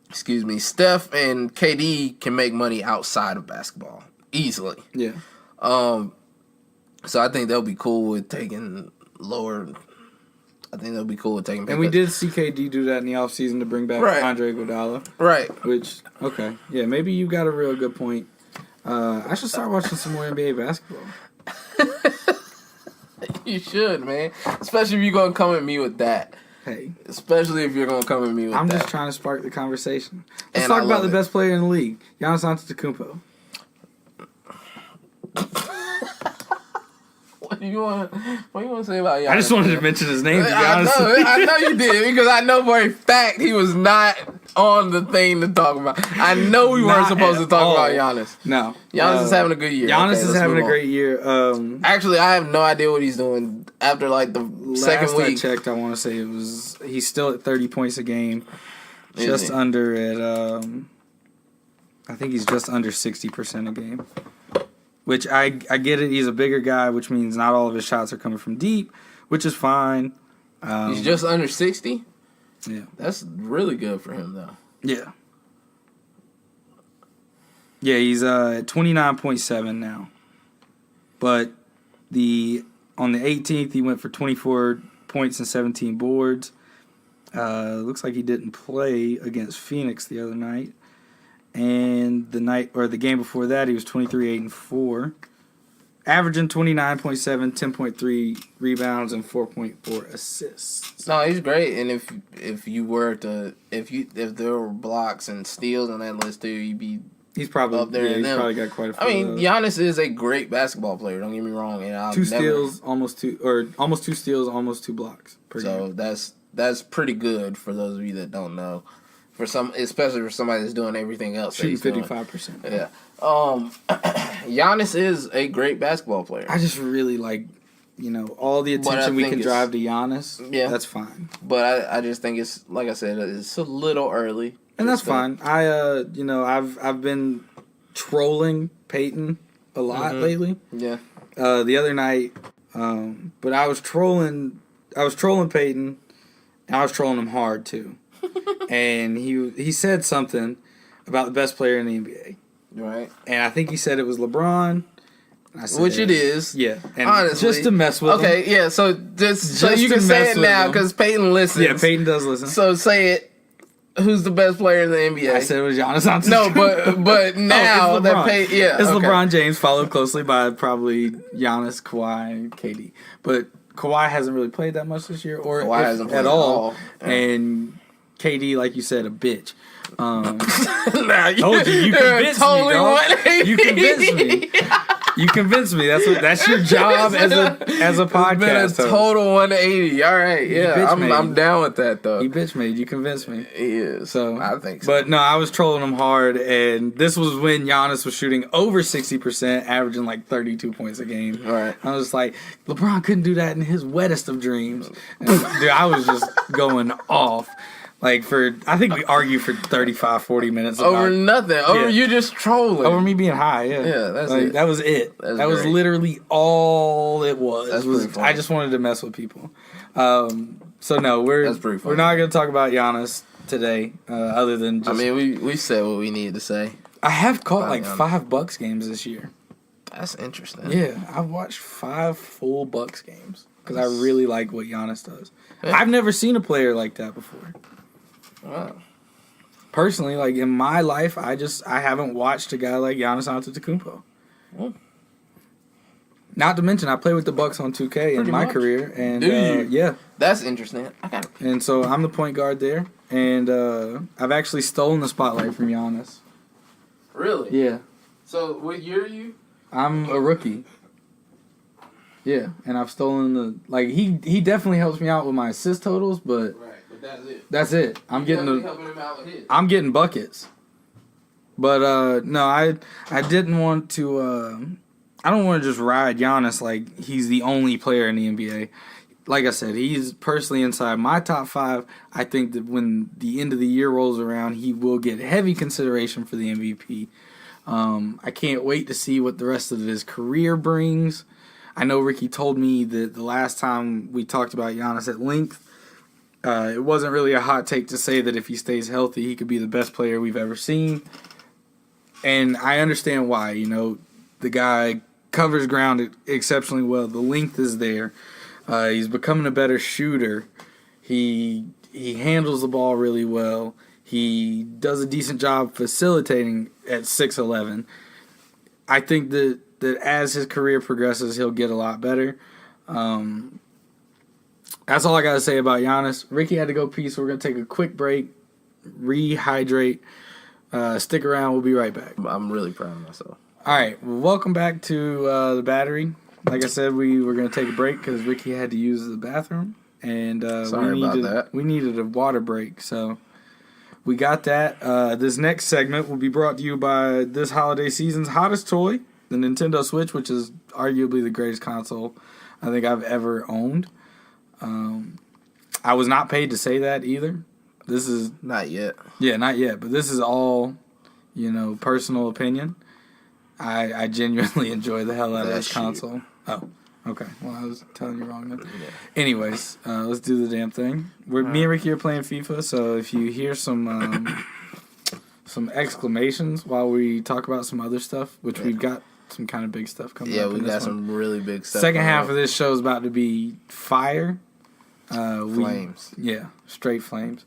excuse me, Steph and KD can make money outside of basketball easily. Yeah. So I think they'll be cool with taking lower. I think they'll be cool with taking. And we did see KD do that in the offseason to bring back Andre Iguodala. Right. Which, okay. Yeah, maybe you got a real good point. I should start watching some more NBA basketball. You should, man. Especially if you're going to come at me with that. Hey. Especially if you're going to come at me with that. I'm just trying to spark the conversation. Let's And talk I about love the it. best player in the league, Giannis Antetokounmpo. What do you want to say about Giannis? I just wanted to mention his name, to be I honest. know you did, because I know for a fact he was not on the thing to talk about. I know we weren't Not supposed to at talk all. about Giannis. No. Giannis is having a good year. Giannis Okay, is let's having move a on. great year. Actually, I have no idea what he's doing after like the second Last I week. checked, I want to say he's still at 30 points a game. Is Just he? under at, I think he's just under 60% a game. Which I get it. He's a bigger guy, which means not all of his shots are coming from deep, which is fine. He's just under 60? Yeah. That's really good for him, though. Yeah. Yeah, he's at 29.7 now. But on the 18th, he went for 24 points and 17 boards. Looks like he didn't play against Phoenix the other night. And the game before that, he was 23, 8, and 4. Averaging 29.7, 10.3 rebounds, and 4.4 assists. No, he's great. And if there were blocks and steals on that list too, you'd be He's probably up there. yeah, than he's them. probably got quite a few. I mean, of those. Giannis is a great basketball player. Don't get me wrong. And I'll 2 never, steals, almost 2 steals, almost 2 blocks per So game. that's pretty good for those of you that don't know. Especially for somebody that's doing everything else. that Shooting he's doing. 55%. Yeah. Giannis is a great basketball player. I just really like, all the But I attention we think can it's- drive to Giannis. Yeah. That's fine. But I just think it's, like I said, it's a little early. And that's Just to- fine. I've been trolling Peyton a lot lately. Yeah. The other night, but I was trolling Peyton, and I was trolling him hard too. And he said something about the best player in the NBA, Right. and I think he said it was LeBron. I said, Which it is. Yeah, and Honestly. just to mess with him. Okay, yeah, so so Just you to can say mess it with now him. because Peyton listens. Yeah, Peyton does listen. So say it. Who's the best player in the NBA? I said it was Giannis Antetokounmpo. no, but now it's that LeBron. Peyton, yeah, It's okay. LeBron James, followed closely by probably Giannis, Kawhi, and KD. But Kawhi hasn't really played that much this year, or Kawhi if hasn't played at at all. all. Yeah. And KD, like you said, a bitch. Nah, Told you, you you're convinced totally me, dog. 180. You convinced me. You convinced me. That's your job as a It's been a podcast host. total 180. All right, yeah, bitch made. I'm down with that though. He bitch made. You convinced me. He is. So I think so. But no, I was trolling him hard, and this was when Giannis was shooting over 60%, averaging like 32 points a game. Right. I was like, LeBron couldn't do that in his wettest of dreams. And, dude, I was just going off. Like I think we argued for 35, 40 minutes over about, nothing. Over Yeah. you just trolling. over me being high. Yeah, Yeah, that's like, it. That was it. That's that was great. literally all it was. That's Was- pretty funny. I just wanted to mess with people. So no, That's pretty funny. we're not going to talk about Giannis today. Other than just, I mean, we said what we needed to say. I have caught About like Giannis. 5 Bucks games this year. That's interesting. Yeah, I've watched 5 full Bucks games because I really like what Giannis does. Yeah. I've never seen a player like that before. Wow. Personally, like in my life, I haven't watched a guy like Giannis Antetokounmpo. Well. Not to mention, I played with the Bucks on 2K Pretty in my much. career, and Do you? yeah, That's interesting. I got and so I'm the point guard there, and I've actually stolen the spotlight from Giannis. really. Yeah, So what year are you? I'm a rookie. Yeah, and I've stolen he definitely helps me out with my assist totals, but Right, but that's it. that's it. I'm getting helping him out with his. I'm getting buckets. But no, I didn't want to I don't want to just ride Giannis like he's the only player in the NBA. Like I said, he's personally inside my top 5. I think that when the end of the year rolls around, he will get heavy consideration for the MVP. I can't wait to see what the rest of his career brings. I know Ricky told me that the last time we talked about Giannis at length, It wasn't really a hot take to say that if he stays healthy, he could be the best player we've ever seen. And I understand why. You know, the guy covers ground exceptionally well. The length is there. He's becoming a better shooter. He handles the ball really well. He does a decent job facilitating at 6'11". I think that as his career progresses, he'll get a lot better. That's all I got to say about Giannis. Ricky had to go pee, so we're going to take a quick break, rehydrate. Stick around. We'll be right back. I'm really proud of myself. All right. Well, welcome back to the Battery. Like I said, we were going to take a break because Ricky had to use the bathroom. And Sorry about that. We needed a water break, so we got that. This next segment will be brought to you by this holiday season's hottest toy, the Nintendo Switch, which is arguably the greatest console I think I've ever owned. I was not paid to say that either. This is Not yet. Yeah, not yet, but this is all, personal opinion. I genuinely enjoy the hell out of this console. Oh, okay. Well, I was telling you wrong then. Yeah. Anyways, let's do the damn thing. Me and Ricky are playing FIFA, so if you hear some exclamations while we talk about some other stuff, which we've got some kind of big stuff coming up. Yeah, we got some really big stuff. Second half of this show is about to be fire. Flames. Straight flames.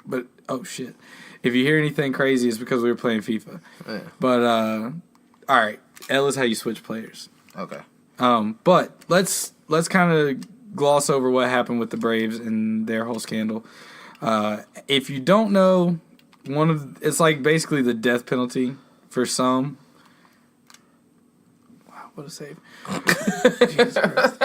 But oh shit! If you hear anything crazy, it's because we were playing FIFA. Yeah. But all right, L is how you switch players. Okay. But let's kind of gloss over what happened with the Braves and their whole scandal. If you don't know, it's like basically the death penalty for some. Wow, what a save! Jesus Christ.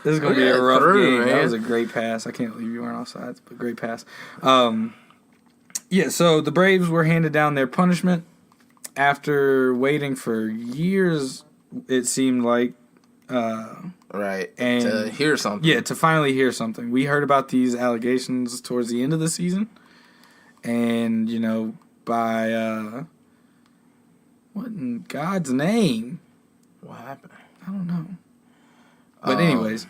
This is going to be a rough game. Man. That was a great pass. I can't believe you weren't offsides, but great pass. So the Braves were handed down their punishment after waiting for years, it seemed like. Right. And to hear something. Yeah, to finally hear something. We heard about these allegations towards the end of the season. And, by, what in God's name? What happened? I don't know. But anyways,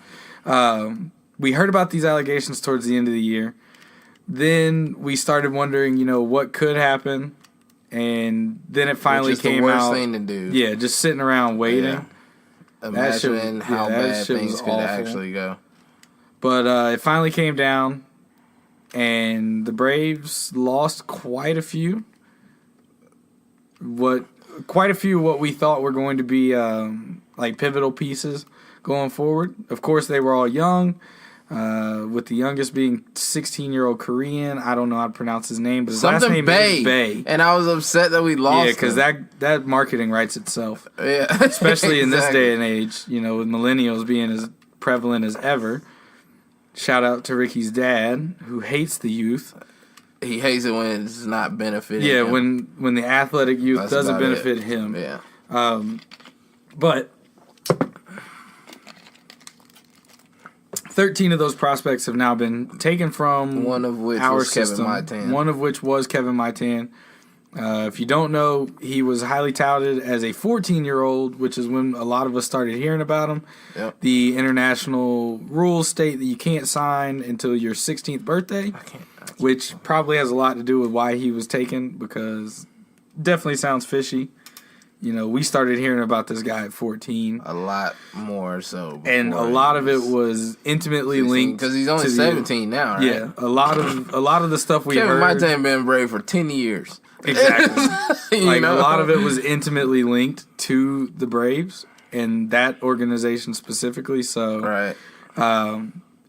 we heard about these allegations towards the end of the year. Then we started wondering, what could happen. And then it finally came the worst out. thing to do. Yeah, just sitting around waiting. Yeah. Imagine how bad things could actually go. But it finally came down, and the Braves lost quite a few. What we thought were going to be pivotal pieces going forward. Of course, they were all young, with the youngest being 16-year-old Korean. I don't know how to pronounce his name, but his last name is Bay. And I was upset that we lost. Yeah, because that marketing writes itself. Yeah, Especially in this day and age, with millennials being as prevalent as ever. Shout out to Ricky's dad, who hates the youth. He hates it when it's not benefiting Yeah, him. when the athletic youth doesn't benefit him. Yeah. But 13 of those prospects have now been taken from One of which our was system. Kevin Maitan. One of which was Kevin Maitan. If you don't know, he was highly touted as a 14-year-old, which is when a lot of us started hearing about him. Yep. The international rules state that you can't sign until your 16th birthday, which probably has a lot to do with why he was taken, because definitely sounds fishy. We started hearing about this guy at 14. A lot more so. And a lot of it was intimately linked because he's only to 17 now, right? Yeah, a lot of the stuff we Kevin heard. Maitan been Brave for 10 years. Exactly. A lot of it was intimately linked to the Braves and that organization specifically. So, Right.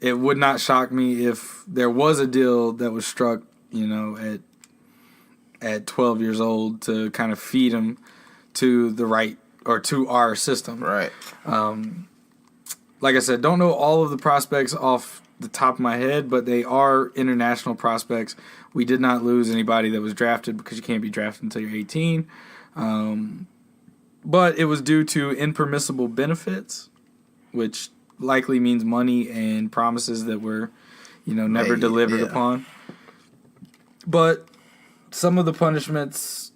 It would not shock me if there was a deal that was struck, at 12 years old to kind of feed him to the right or to our system. Right. Like I said, don't know all of the prospects off the top of my head, but they are international prospects. We did not lose anybody that was drafted because you can't be drafted until you're 18. But it was due to impermissible benefits, which likely means money and promises that were, never delivered upon. But some of the punishments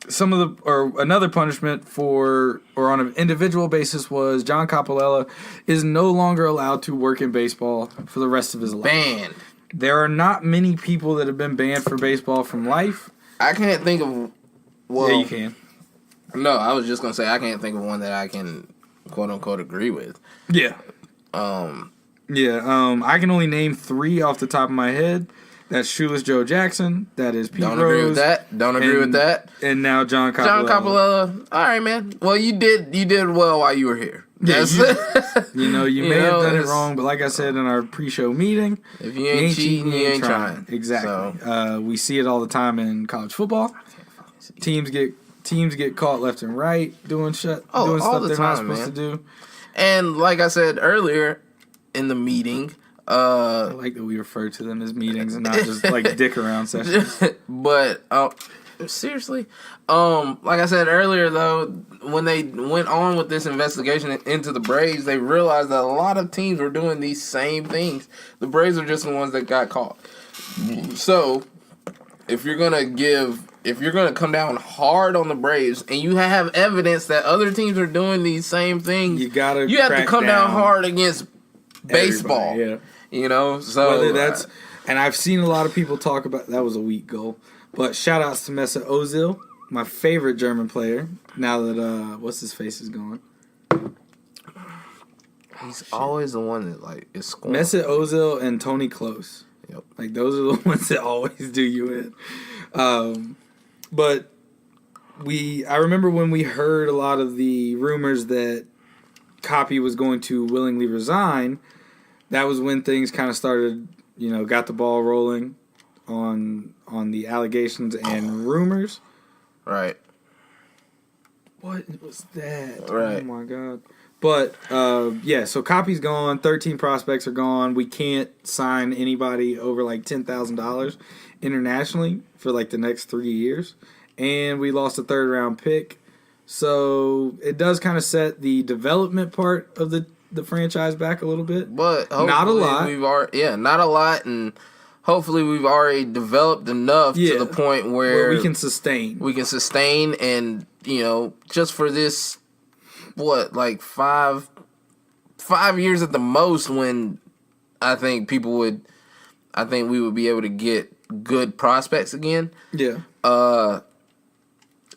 another punishment or on an individual basis was John Coppolella is no longer allowed to work in baseball for the rest of his life. Banned. There are not many people that have been banned for baseball from life. I can't think of. Well, Yeah, you can. No, I was just gonna say I can't think of one that I can quote unquote agree with. Yeah. Um, I can only name 3 off the top of my head. That's Shoeless Joe Jackson. That is Pete don't Rose. agree with that. Don't agree with that. And now John Coppolella. John Coppolella. All right, man. Well, you did well while you were here. Yeah, That's you may You have know, done it it's- wrong, but like I said in our pre-show meeting, if you ain't cheating, you ain't trying. Exactly. So, We see it all the time in college football. Teams get caught left and right doing Oh, stuff all they're the not time, supposed man. to do. and like I said earlier in the meeting, I like that we refer to them as meetings and not just like dick around sessions. but seriously, like I said earlier though, when they went on with this investigation into the Braves, they realized that a lot of teams were doing these same things. The Braves are just the ones that got caught. So, if you're gonna come down hard on the Braves and you have evidence that other teams are doing these same things, You gotta have to crack come down down hard against baseball. Everybody, yeah. You know, so Whether that's, and I've seen a lot of people talk about that was a weak goal, but shout outs to Mesut Ozil, my favorite German player. Now that what's his face is gone, he's always the one that like is scoring. Mesut Ozil and Tony Klose. Yep. Like those are the ones that always do you in. But I remember when we heard a lot of the rumors that Copy was going to willingly resign. That was when things kind of started, got the ball rolling on the allegations and rumors. Right. What was that? Right. Oh my god. But so Copy's gone. 13 prospects are gone. We can't sign anybody over like $10,000 internationally for like the next 3 years, and we lost a 3rd round pick. So it does kind of set the development part of the franchise back a little bit. But not a lot. Not a lot, and hopefully we've already developed enough to the point where we can sustain. We can sustain, and just for this, like 5 years at the most, when I think we would be able to get good prospects again. Yeah.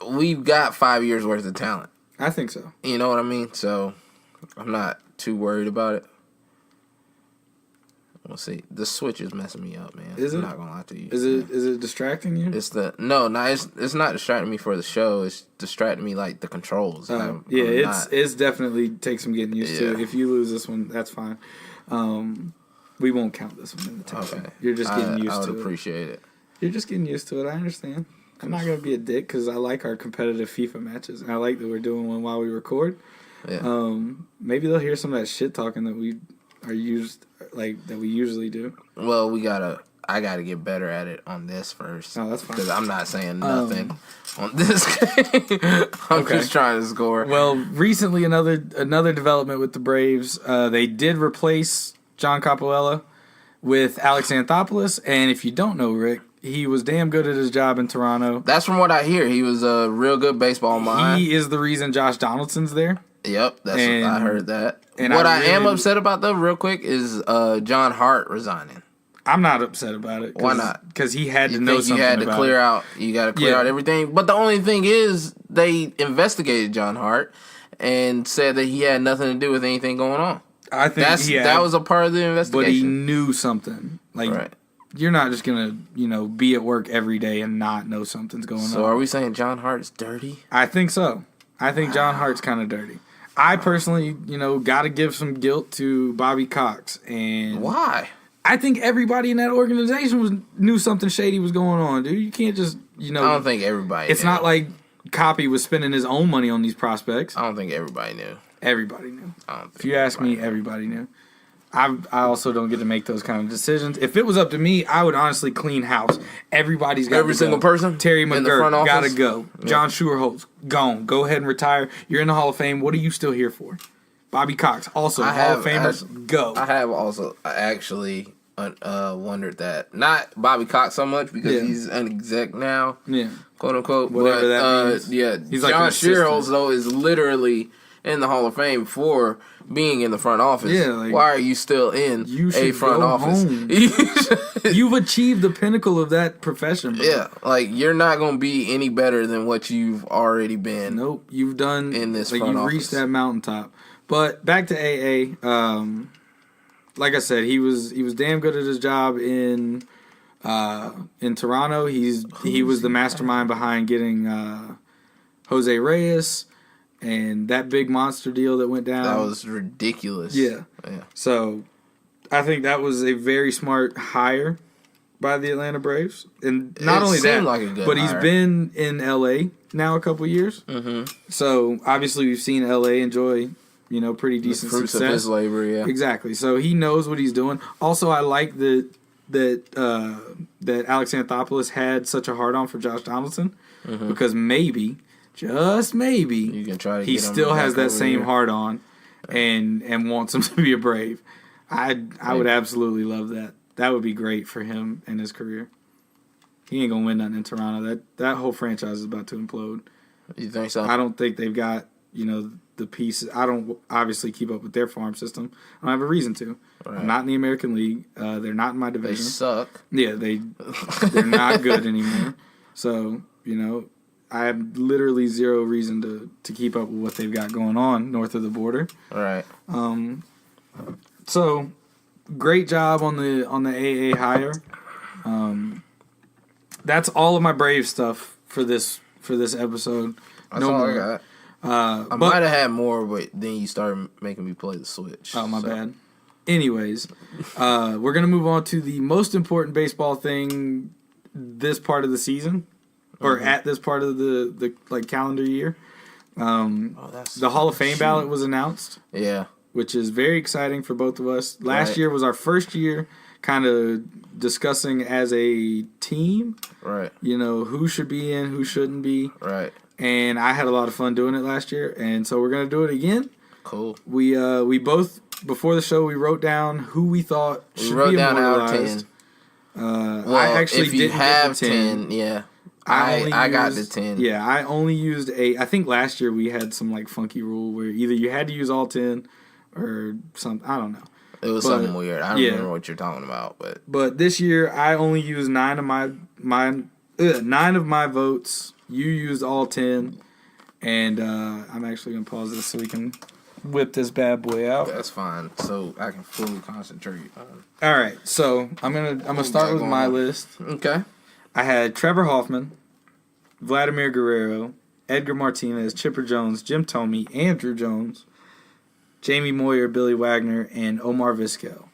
We've got 5 years worth of talent. I think so. You know what I mean? So I'm not too worried about it. We'll see. The Switch is messing me up, man. Is it? I'm not gonna lie to you. Is it distracting you? It's it's not distracting me for the show. It's distracting me like the controls. It's definitely takes some getting used to. If you lose this one, that's fine. We won't count this one in the take. Okay. You're just getting used to it. I would appreciate it. You're just getting used to it. I understand. I'm not gonna be a dick because I like our competitive FIFA matches, and I like that we're doing one while we record. Yeah. Maybe they'll hear some of that shit talking that we usually do. Well, I gotta get better at it on this first. Oh, that's fine. Because I'm not saying nothing on this game. I'm just trying to score. Well, recently another development with the Braves. They did replace John Coppolella with Alex Anthopoulos, and if you don't know Rick, he was damn good at his job in Toronto. That's from what I hear. He was a real good baseball mind. He is the reason Josh Donaldson's there. Yep, I heard that. And what I am upset about, though, real quick, is John Hart resigning. I'm not upset about it. Why not? Because he had to know something you had to about clear it. out. You got to clear out everything. But the only thing is, they investigated John Hart and said that he had nothing to do with anything going on. I think that was a part of the investigation. But he knew something. Like, you're not just gonna, be at work every day and not know something's going on. So are we saying John Hart's dirty? I think so. I think John Hart's kind of dirty. I personally, got to give some guilt to Bobby Cox. And why? I think everybody in that organization knew something shady was going on, dude. You can't just, I don't think everybody It's knew. not like Copy was spending his own money on these prospects. I don't think everybody knew. Everybody knew. If you ask me, everybody knew. I also don't get to make those kind of decisions. If it was up to me, I would honestly clean house. Everybody's got Every single person? Terry in the front McGurk, office? gotta go. John Schuerholz, gone. Go ahead and retire. You're in the Hall of Fame. What are you still here for? Bobby Cox, also Hall of Famers, go. I have also actually wondered that. Not Bobby Cox so much because Yeah. he's an exec now, Yeah. quote unquote. Whatever but, that means. Yeah, He's like John an assistant. Shields though is literally in the Hall of Fame for being in the front office. Yeah, like, why are you still in you a should front go office? home. You've achieved the pinnacle of that profession, bro. Yeah, like you're not gonna be any better than what you've already been. Nope. You've done In this like front you've office. reached that mountaintop. But back to AA. Like I said, he was damn good at his job in Toronto. He was the mastermind behind getting Jose Reyes and that big monster deal that went down. That was ridiculous. Yeah. Yeah. So I think that was a very smart hire by the Atlanta Braves. And not It only that, seemed like a good but he's hire. been in LA now a couple years. Mm-hmm. So obviously we've seen LA enjoy, pretty The decent fruits of success. his labor, yeah. Exactly. So he knows what he's doing. Also, I like that Alex Anthopoulos had such a hard on for Josh Donaldson because maybe, just maybe, You can try to he get him still has back that over same here. hard on and wants him to be a Brave. I would absolutely love that. That would be great for him and his career. He ain't gonna win nothing in Toronto. That whole franchise is about to implode. You think so? I don't think they've got the pieces. I don't obviously keep up with their farm system. I don't have a reason to. Right. I'm not in the American League. They're not in my They division. suck. Yeah, they're not good anymore. So I have literally zero reason to keep up with what they've got going on north of the border. All right. So great job on the AA hire. That's all of my Brave stuff for this episode. That's all more. I got. I But- might have had more, but then you started making me play the Switch. Oh, my so. bad. Anyways, we're going to move on to the most important baseball thing this part of the season, or at this part of the calendar year. Oh, that's The Hall of Fame ballot was announced, Yeah. which is very exciting for both of us. Last Right. year was our first year kind of discussing as a team, Right. who should be in, who shouldn't be. Right. And I had a lot of fun doing it last year, and so we're going to do it again. Cool. We both, before the show, we wrote down who we thought We should wrote be down out of immortalized. 10. I actually if you didn't have get the 10. yeah. only I got the used- 10. Yeah, I only used I think last year we had some funky rule where either you had to use all 10 or something. I don't know. It was But, something weird. I don't yeah. remember what you're talking about, but But this year I only used 9 of my votes. You used all 10, and I'm actually gonna pause this so we can whip this bad boy out. that's fine. So I can fully concentrate on. All right, so I'm gonna start with my list. Okay. I had Trevor Hoffman, Vladimir Guerrero, Edgar Martinez, Chipper Jones, Jim Thome, Andrew Jones, Jamie Moyer, Billy Wagner, and Omar Vizquel.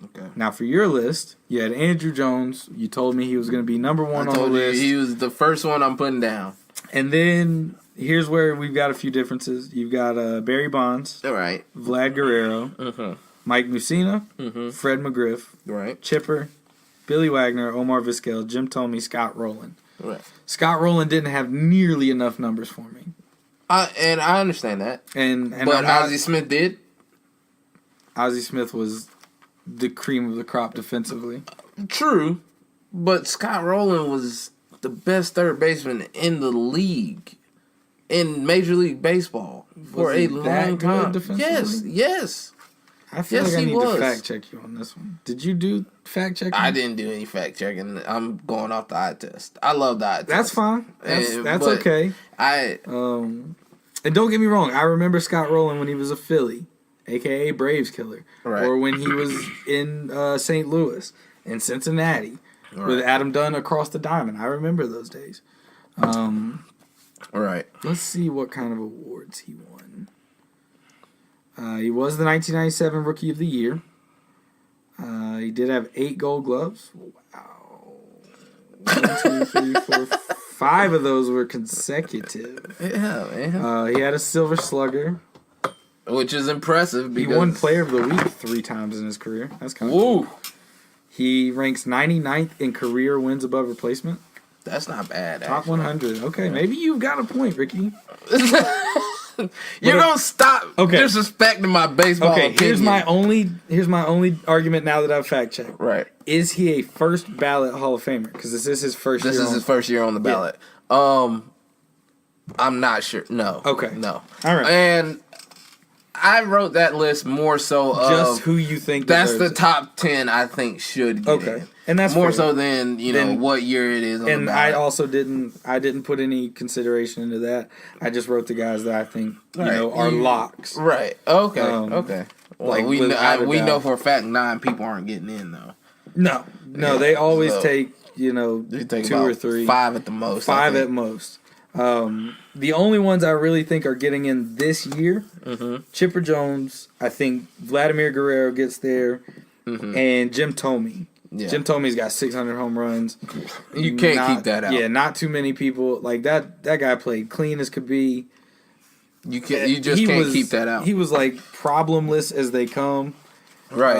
Okay. Now for your list, you had Andrew Jones. You told me he was going to be number one I on the told you list. he was the first one I'm putting down. And then here's where we've got a few differences. You've got Barry Bonds, All right. Vlad Guerrero, Mike Mussina, Fred McGriff, Right. Chipper, Billy Wagner, Omar Vizquel, Jim Thome, Scott Rowland. Right. Scott Rowland didn't have nearly enough numbers for me. And I understand that. And But I'm not- Ozzie Smith did. Ozzie Smith was the cream of the crop defensively. True. But Scott Rowland was the best third baseman in the league. In Major League Baseball. For Was a he long that good time. defensively? Yes. I feel Yes, like I he need was. to fact check you on this one. Did you do fact checking? I didn't do any fact checking. I'm going off the eye test. I love the eye test. That's fine. That's But okay. I And don't get me wrong, I remember Scott Rowland when he was a Philly, aka Braves killer, Right. or when he was in St. Louis and Cincinnati with Right. Adam Dunn across the diamond. I remember those days. right. Let's see what kind of awards he won. He was the 1997 Rookie of the Year. He did have 8 Gold Gloves. Wow. 1, 2, 3, 4, 5 of those were consecutive. Yeah, man. He had a Silver Slugger. Which is impressive He because won Player of the Week 3 times in his career. That's kind of Woo! cool. He ranks 99th in career wins above replacement. That's not bad. Top actually. 100. Okay, maybe you've got a point, Ricky. You're gonna stop Okay. disrespecting my baseball Okay, opinion. here's my only argument now that I've fact checked. Right. Is he a first ballot Hall of Famer? Because this is his first This year. is his first year on the ballot. I'm not sure. No. Okay. No. All right. And I wrote that list more so of Just who you think that's deserves the it. top 10 I think should get Okay. in. And that's more fair. so than, Then- what year it is on And the I ballot. also didn't put any consideration into that. I just wrote the guys that I think Right. are locks. Right. Okay. Um, Okay. Well, like, we without a we doubt. know for a fact 9 people aren't getting in though. No, Yeah, they always so- take You 2 think or about 3, 5 at the most. I 5 think. at most. The only ones I really think are getting in this year, Chipper Jones. I think Vladimir Guerrero gets there, and Jim Thome. Yeah. Jim Thome's got 600 home runs. You can't keep that out. Yeah, not too many people like that. That guy played clean as could be. You just He can't was- keep that out. He was like problemless as they come. Right.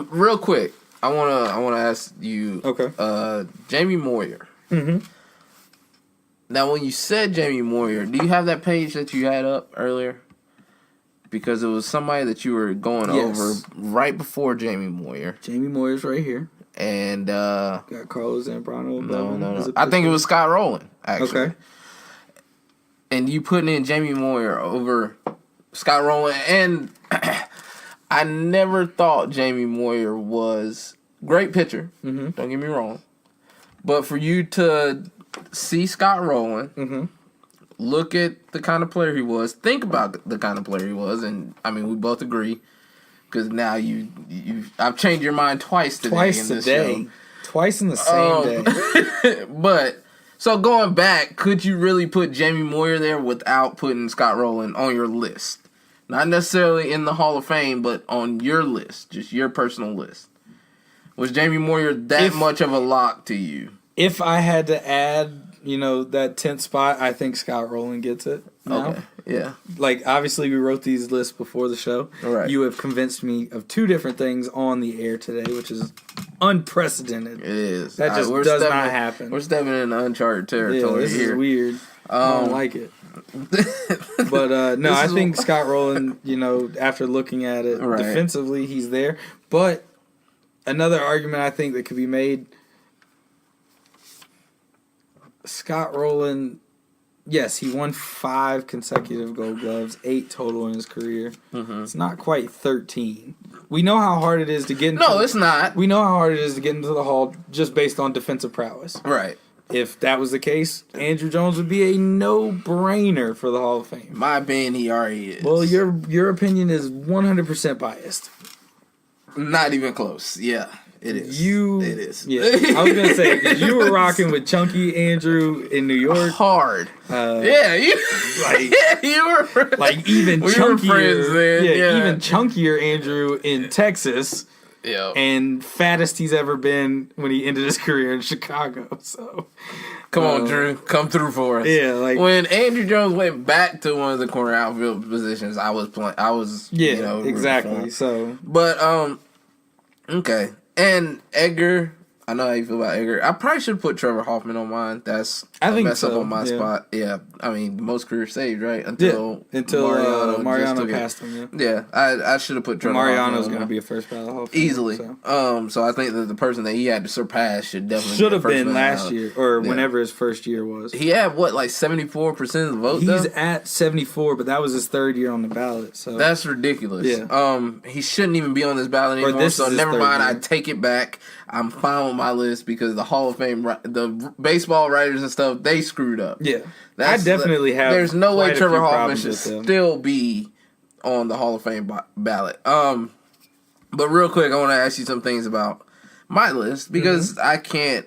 Real quick, I wanna ask you. Okay. Jamie Moyer. Mm-hmm. Now, when you said Jamie Moyer, do you have that page that you had up earlier? Because it was somebody that you were going Yes. over right before Jamie Moyer, Jamie Moyer's right here. and Got Carlos Zambrano. above him as a I think it pitcher. was Scott Rowland actually. Okay. And you putting in Jamie Moyer over Scott Rowland, and I never thought Jamie Moyer was great pitcher. Mm-hmm. Don't get me wrong, but for you to see Scott Rowland, Mm-hmm. look at the kind of player he was, think about the kind of player he was, and I mean we both agree because now I've changed your mind twice today. Twice in this today. show. Twice in the same day. But so going back, could you really put Jamie Moyer there without putting Scott Rowland on your list? Not necessarily in the Hall of Fame, but on your list, just your personal list. Was Jamie Moyer that much of a lock to you? If I had to add, that 10th spot, I think Scott Rowland gets it. Now. Okay, yeah. Like, obviously, we wrote these lists before the show. Right. You have convinced me of 2 different things on the air today, which is unprecedented. It is. That just we're does stepping- not happen. We're stepping in uncharted Yeah, territory this here. is weird. I don't like it. But, no, I think Scott Rowland, after looking at it Right. defensively, he's there. But another argument I think that could be made, Scott Rowland, yes, he won 5 consecutive Gold Gloves, 8 total in his career. Mm-hmm. It's not quite 13. We know how hard it is to get into No, it's not. We know how hard it is to get into the Hall just based on defensive prowess. Right. If that was the case, Andrew Jones would be a no-brainer for the Hall of Fame. My opinion, he already is. Well, your opinion is 100% biased. Not even close. Yeah, it is. It is. Yeah, I was gonna say 'cause you were rocking with Chunky Andrew in New York. hard. Uh, Yeah, you like- yeah, you were Like even We were chunkier, friends then, yeah. even chunkier Andrew in Texas, yeah. and fattest he's ever been when he ended his career in Chicago. So, Come on, Drew, come through for us. yeah, like When Andrew Jones went back to one of the corner outfield positions, I was playing. I was yeah, rooting for exactly. him. So But okay. And Edgar, I know how you feel about Edgar. I probably should put Trevor Hoffman on mine. That's I think a mess up so, on my yeah. spot. Yeah, I mean most careers saved, right? until just Mariano took it. passed him. Yeah. Yeah, I should have put Trevor Mariano's Hoffman going to on be a first ballot Hall of Famer, easily. So. So I think that the person that he had to surpass should definitely Should be have the first been man last out. year or Yeah. whenever his first year was. He had what, like 74% of the vote. He's though? at 74, but that was his 3rd year on the ballot. So That's ridiculous. Yeah. He shouldn't even be on this ballot Or anymore. this So is his never 3rd mind. year. I take it back. I'm fine with my list because the Hall of Fame, the baseball writers and stuff, they screwed up. yeah, That's I definitely have. There's no way quite a Trevor few Hoffman problems should with them. still be on the Hall of Fame ballot. But real quick, I want to ask you some things about my list because Mm-hmm.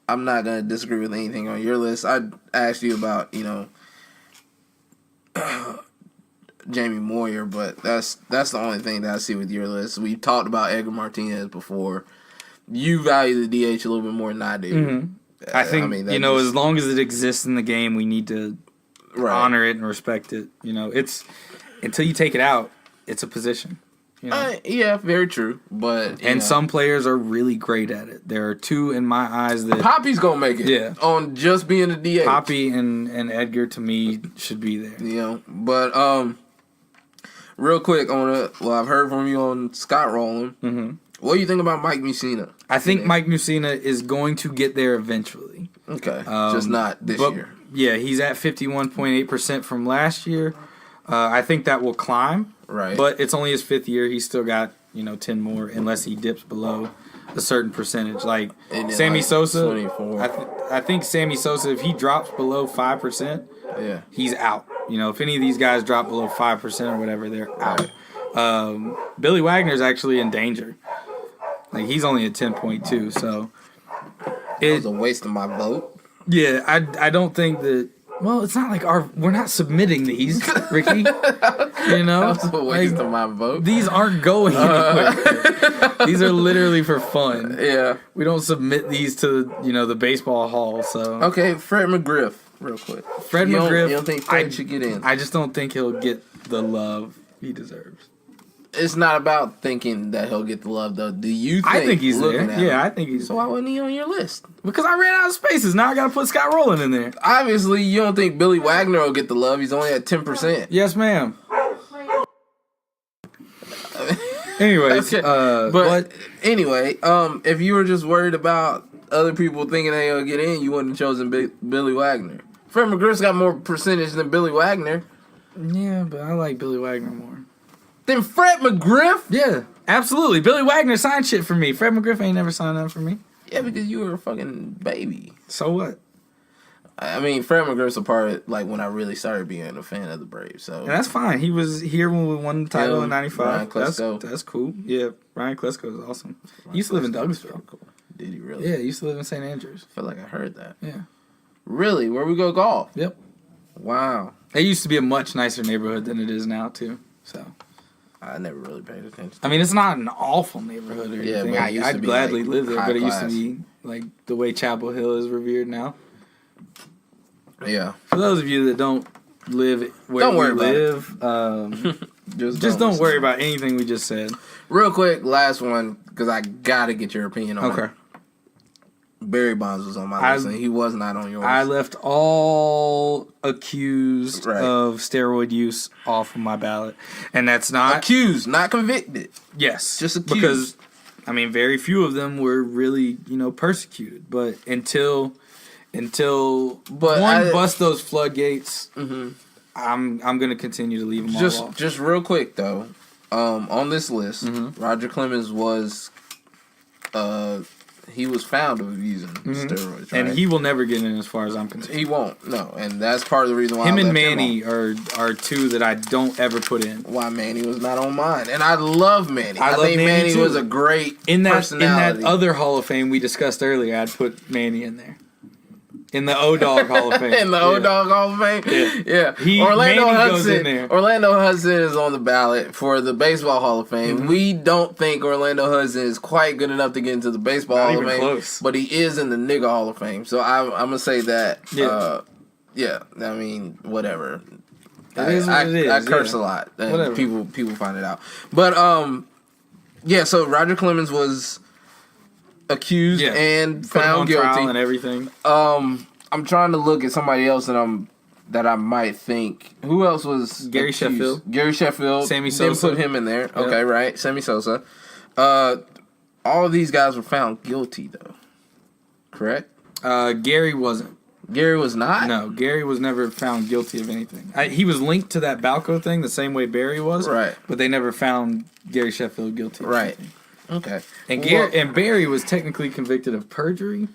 I'm not gonna disagree with anything on your list. I asked you about Jamie Moyer, but that's the only thing that I see with your list. We talked about Edgar Martinez before. You value the DH a little bit more than I do. Mm-hmm. I think that as long as it exists in the game, we need to right. honor it and respect it. It's until you take it out, it's a position. You know? Yeah, very true. But And some players are really great at it. There are two in my eyes that Poppy's gonna make it. Yeah. On just being a DH. Poppy and Edgar to me should be there. You know, but real quick I've heard from you on Scott Rowland. Mm-hmm. What do you think about Mike Mussina? I think Mike Mussina is going to get there eventually. Okay, just not this year. Yeah, he's at 51.8% from last year. I think that will climb. Right. But it's only his 5th year. He's still got, 10 more unless he dips below a certain percentage. Like Sammy Sosa, 24. I think Sammy Sosa, if he drops below 5%, Yeah. he's out. If any of these guys drop below 5% or whatever, they're out. Billy Wagner's actually in danger. Like, he's only at 10.2, so It was a waste of my vote. yeah, I don't think that. Well, it's not like we're not submitting these, Ricky. That was a waste of my vote. These aren't going anywhere. These are literally for fun. Yeah. We don't submit these to the baseball hall. So Okay, Fred McGriff, real quick. Fred McGriff, You don't think Fred should get in? I just don't think he'll get the love he deserves. It's not about thinking that he'll get the love, though. Do you think? I think he's there. looking at Yeah, him- I think he's. So why wasn't he on your list? Because I ran out of spaces. Now I got to put Scott Rowland in there. Obviously, you don't think Billy Wagner will get the love. He's only at 10%. Yes, ma'am. Anyways, Okay. but Anyway, if you were just worried about other people thinking they'll get in, you wouldn't have chosen Billy Wagner. Fred McGriff's got more percentage than Billy Wagner. yeah, but I like Billy Wagner more. Then Fred McGriff? Yeah, absolutely. Billy Wagner signed shit for me. Fred McGriff ain't never signed up for me. Yeah, because you were a fucking baby. So what? I mean, Fred McGriff's a part of, like, when I really started being a fan of the Braves. So And that's fine. He was here when we won the title in Ryan '95. Klesko. That's cool. Yeah, Ryan Klesko is awesome. He used to live in Douglasville. Did he really? Yeah, he used to live in St. Andrews. I feel like I heard that. Yeah. Really? Where we go golf? Yep. Wow. It used to be a much nicer neighborhood than it is now, too. So, I never really paid attention. I mean, it's not an awful neighborhood or Yeah, anything. but it used to I'd be, gladly like, live there, high but it used to class. be like the way Chapel Hill is revered now. Yeah. For those of you that don't live where Don't worry we about live, just don't worry about anything we just said. Real quick, last one, because I gotta get your opinion on it. Okay. Barry Bonds was on my list, and he was not on yours. I left all accused Right. of steroid use off of my ballot. And that's not... Accused, not convicted. Yes. Just accused. Because, I mean, very few of them were really, persecuted. But until But bust those floodgates, I'm going to continue to leave them all off. Just real quick though, on this list, Roger Clemens was, he was found of using steroids, right? And he will never get in as far as I'm concerned. He won't, no, and that's part of the reason why Him I and left Manny off. are two that I don't ever put in. Why Manny was not on mine, and I love Manny. I love think Manny Manny too. was a great In that personality. other Hall of Fame we discussed earlier, I'd put Manny in there. In the O-Dog Hall of Fame. In the O-Dog Hall of Fame? Yeah. Yeah. Orlando Manny Hudson. goes in there. Orlando Hudson is on the ballot for the Baseball Hall of Fame. Mm-hmm. We don't think Orlando Hudson is quite good enough to get into the Baseball Not Hall of even Fame. close. But he is in the Nigga Hall of Fame. So I'm going to say that. Yeah. Yeah. I mean, whatever. It is what it is, I curse yeah. a lot. And Whatever. people find it out. But, yeah, so Roger Clemens was accused and Put him found on guilty. trial and everything. I'm trying to look at somebody else that I might think. Who else was Gary accused? Sheffield. Gary Sheffield. Sammy Didn't Sosa. put him in there. Okay, right. Sammy Sosa. All of these guys were found guilty though. Correct? Gary wasn't. Gary was not? No, Gary was never found guilty of anything. He was linked to that Balco thing the same way Barry was. Right. But they never found Gary Sheffield guilty of Right. anything. Okay. And Well, Barry was technically convicted of perjury.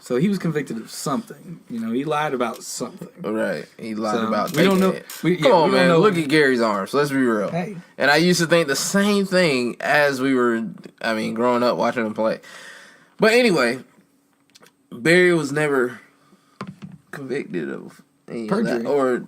So he was convicted of something. He lied about something. Right. He lied So, about we don't taking know- it. we Come on, don't man. know. Look at Gary's arms. Let's be real. Hey. And I used to think the same thing as we were, growing up watching him play. But anyway, Barry was never convicted of any Perjury. of that. Or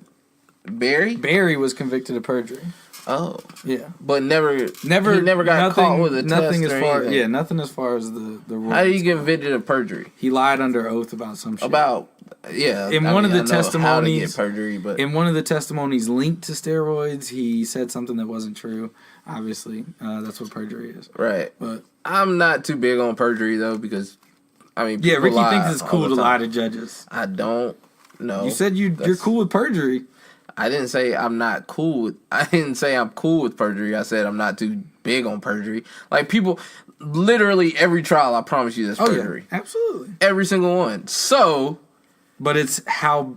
Barry? Barry was convicted of perjury. Oh. Yeah. But never he never got nothing, caught with a nothing test as or far. anything. Yeah, nothing as far as the rules. How do you get convicted of perjury? He lied under oath about some shit. About yeah. In I one of mean, the I know how to testimonies, get perjury, but in one of the testimonies linked to steroids, he said something that wasn't true. Obviously, that's what perjury is. right. But I'm not too big on perjury though because, I mean, yeah, people Ricky lie thinks it's all cool the to time. lie to judges. I don't know. You said you're cool with perjury. I didn't say I'm not cool with. I didn't say I'm cool with perjury. I said I'm not too big on perjury. Like people, literally every trial, I promise you, there's perjury. Yeah, absolutely. Every single one. So, But it's how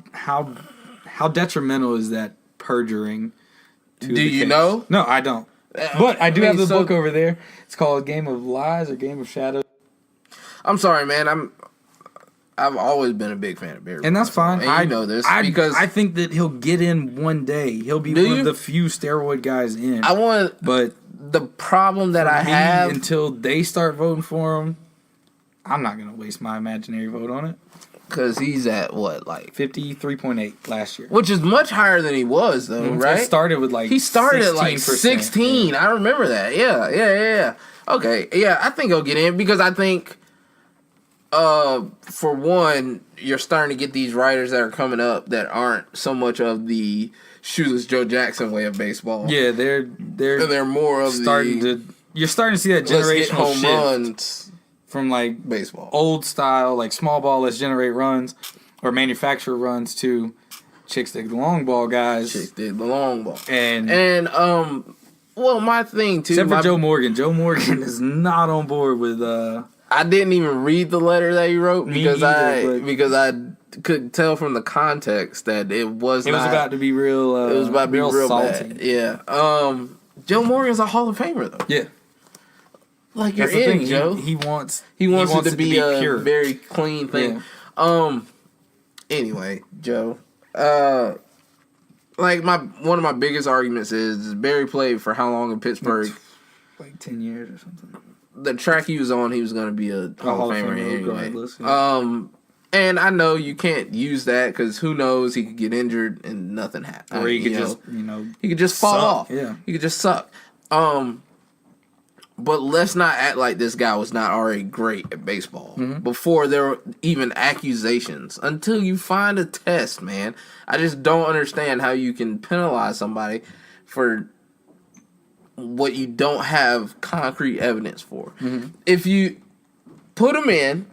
detrimental is that perjuring? To do the you case? know? No, I don't. But I do I mean, have the so- book over there. It's called Game of Lies or Game of Shadows. I'm sorry, man. I've always been a big fan of Barry And that's Bonds, fine. and I you know this I, because I think that he'll get in one day. He'll be Do one you? of the few steroid guys in. I want But the problem that I me, have. until they start voting for him, I'm not gonna waste my imaginary vote on it. Because he's at what, like 53.8 last year. which is much higher than he was though, right? It started with like he started at like 16%. 16. I remember that. Yeah. Okay, yeah, I think he'll get in because I think, for one, you're starting to get these writers that are coming up that aren't so much of the shoeless Joe Jackson way of baseball. Yeah, they're They're more of starting the to. You're starting to see that let's hit generational home shift runs from like baseball. old style, like small ball, let's generate runs, or manufacture runs to chicks that the long ball guys. Chicks did the long ball. And Well, my thing too. except for my- Joe Morgan. Joe Morgan is not on board with. I didn't even read the letter that he wrote Me because either, but- because I could tell from the context that it was It was about to be real. it was about to be real salty. bad. Yeah. Joe Morgan's a Hall of Famer though. Yeah, Like you're that's the in, thing. Joe. He wants. He wants it to be a pure. very clean thing. Yeah. Anyway, Joe. Like one of my biggest arguments is Barry played for how long in Pittsburgh? Like 10 years or something. The track he was on, he was going to be a Hall of Famer anyway. regardless, yeah. And I know you can't use that because who knows, he could get injured and nothing happen. Or he could You just, know, he could just fall suck, off. yeah. He could just suck. But let's not act like this guy was not already great at baseball before there were even accusations. Until you find a test, man. I just don't understand how you can penalize somebody for what you don't have concrete evidence for. If you put him in,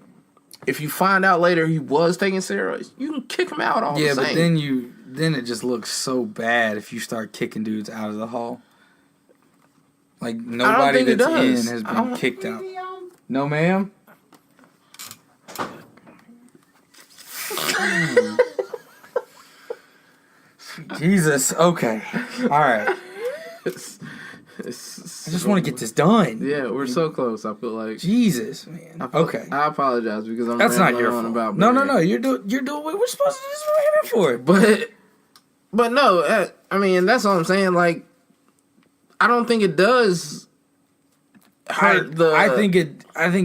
if you find out later he was taking steroids, you can kick him out all Yeah, the but same. then it just looks so bad if you start kicking dudes out of the hall. Like nobody think it that's does. in has I been don't- kicked out. No, ma'am. Jesus. Okay. All right. I just want to get this done. Yeah, we're so close. I feel like Jesus, man. Okay. I apologize because I'm That's not rambling your on fault. about No. Barry. You're doing what we're supposed to do. This is what we're here for. But no, I mean that's what I'm saying. Like, I don't think it does hurt the. I think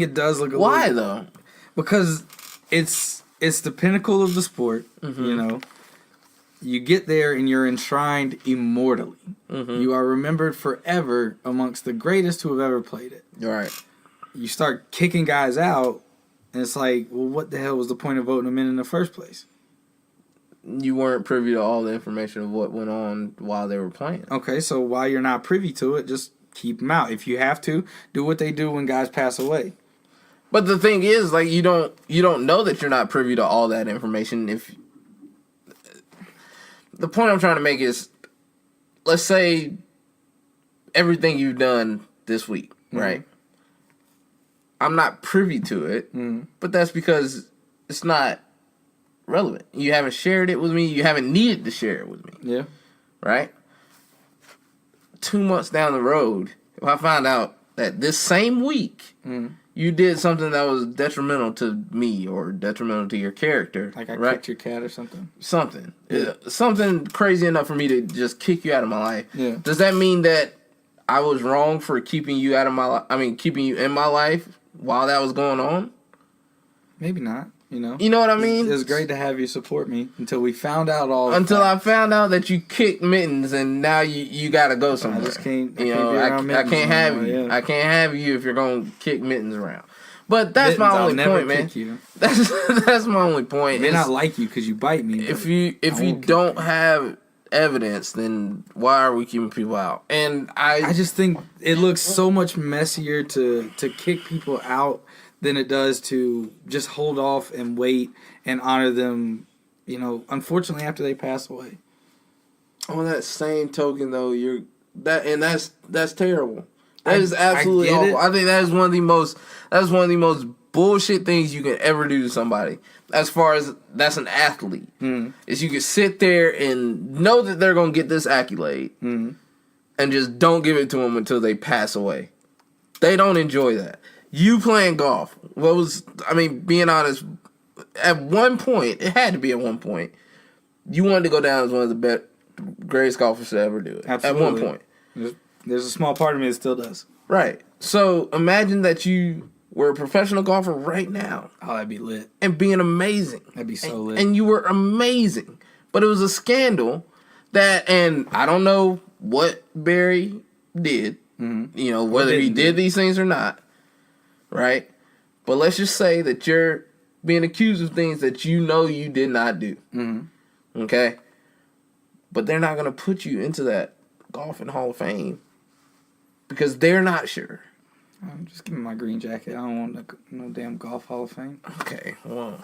it does look a Why little, though? because it's the pinnacle of the sport. You know, you get there and you're enshrined immortally. You are remembered forever amongst the greatest who have ever played it. All right. You start kicking guys out, and it's like, well, what the hell was the point of voting them in the first place? You weren't privy to all the information of what went on while they were playing. Okay, so while you're not privy to it, just keep them out. If you have to, do what they do when guys pass away. But the thing is, like, you don't know that you're not privy to all that information. If the point I'm trying to make is, let's say everything you've done this week, right? I'm not privy to it, but that's because it's not relevant. You haven't shared it with me. You haven't needed to share it with me, Yeah. right? 2 months down the road, if I find out that this same week you did something that was detrimental to me or detrimental to your character, Like I right? kicked your cat or something. Something. Something crazy enough for me to just kick you out of my life. Yeah. Does that mean that I was wrong for keeping you out of my life? I mean, keeping you in my life while that was going on? Maybe not, you know. You know what I mean? It was great to have you support me until we found out all the Until facts. I found out that you kicked Mittens and now you got to go somewhere. just can't- I You can't know, be around I Mittens can't have anymore, you. yeah. I can't have you if you're going to kick Mittens around. But that's my Mittens, I'll only never point, man. kick you. That's my only point. I may is not like you because you bite me. if but you I won't kick don't you. have evidence, then why are we keeping people out? And I just think it looks so much messier to kick people out than it does to just hold off and wait and honor them, you know, unfortunately after they pass away. on that same token, though, that's terrible. That is absolutely get awful. it. I think that is one of the most bullshit things you can ever do to somebody. As far as that's an athlete, is you can sit there and know that they're gonna get this accolade, and just don't give it to them until they pass away. They don't enjoy that. You playing golf? Being honest, at one point, it had to be at one point, you wanted to go down as one of the greatest golfers to ever do it. Absolutely. At one point. There's a small part of me that still does. Right. So imagine that you were a professional golfer right now Oh, that'd be lit. and being amazing. That'd be so lit. And you were amazing. But it was a scandal and I don't know what Barry did, you know, whether he didn't did do. these things or not. Right. But let's just say that you're being accused of things that you know you did not do. Okay. But they're not going to put you into that golfing Hall of Fame because they're not sure. Just give me my green jacket. I don't want no damn golf Hall of Fame. Okay, well,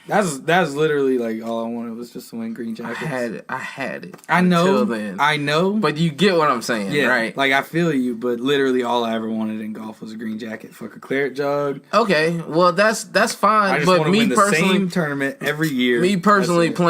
That's literally like all I wanted was just to win green I jackets. had it. I know. Until then. I know. But you get what I'm saying, yeah, right? like I feel you, but literally all I ever wanted in golf was a green jacket. Fuck a claret jug. Okay, well that's fine. I just But want to me win the personally, same tournament every year. me personally That's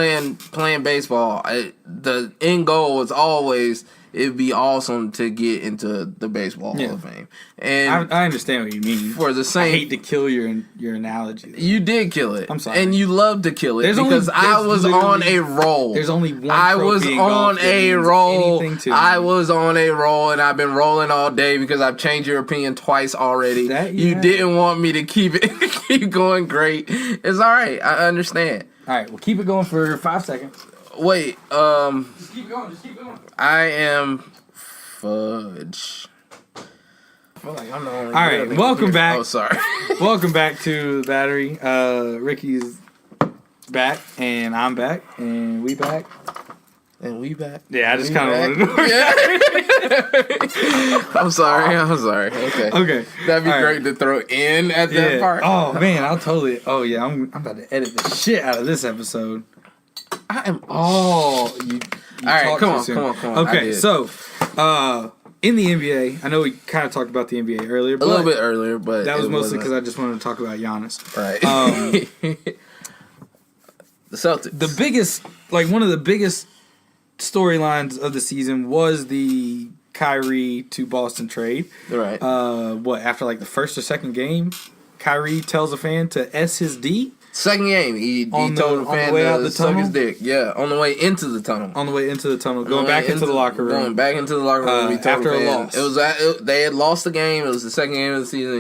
it. playing baseball, the end goal was always it'd be awesome to get into the baseball Hall of Fame. And I understand what you mean. for the I same, hate to kill your analogy. you did kill it. I'm sorry. And you love to kill it because I there's was on a literally- roll. There's only one. I was trophy in golf on that a means roll. anything to I me. was on a roll, and I've been rolling all day because I've changed your opinion twice already. That you You have. didn't want me to keep it, keep going great. It's all right. I understand. All right, we'll keep it going for 5 seconds. Wait. Just keep going. Just keep going. I am fudge. I feel like I'm the only All right, good nigga welcome here. back. Oh, sorry. Welcome back to the Battery. Ricky's back, and I'm back, and we back. And we back. Yeah, I just We kind of back. wanted to. Yeah. I'm sorry. Okay. Okay. That'd be All right. great to throw in at that Yeah. part. Oh man, I'll totally. Oh yeah, I'm about to edit the shit out of this episode. I am. Oh, you All right, talked come too on, soon. come on, come on. I Okay, did. so in the NBA, I know we kind of talked about the NBA earlier, A but little bit earlier, but that was it mostly because wasn't. I just wanted to talk about Giannis. Right. The Celtics. The biggest, like one of the biggest storylines of the season was the Kyrie to Boston trade. Right. After like the first or second game, Kyrie tells a fan to S his D Second game, he on the- told the on the fan way out to the suck his tunnel? dick. Yeah, on the way into the tunnel. on the way into the tunnel, On going the way back into the locker room. Going back into the locker room. He told after the a fan, loss. It was they had lost the game. It was the second game of the season.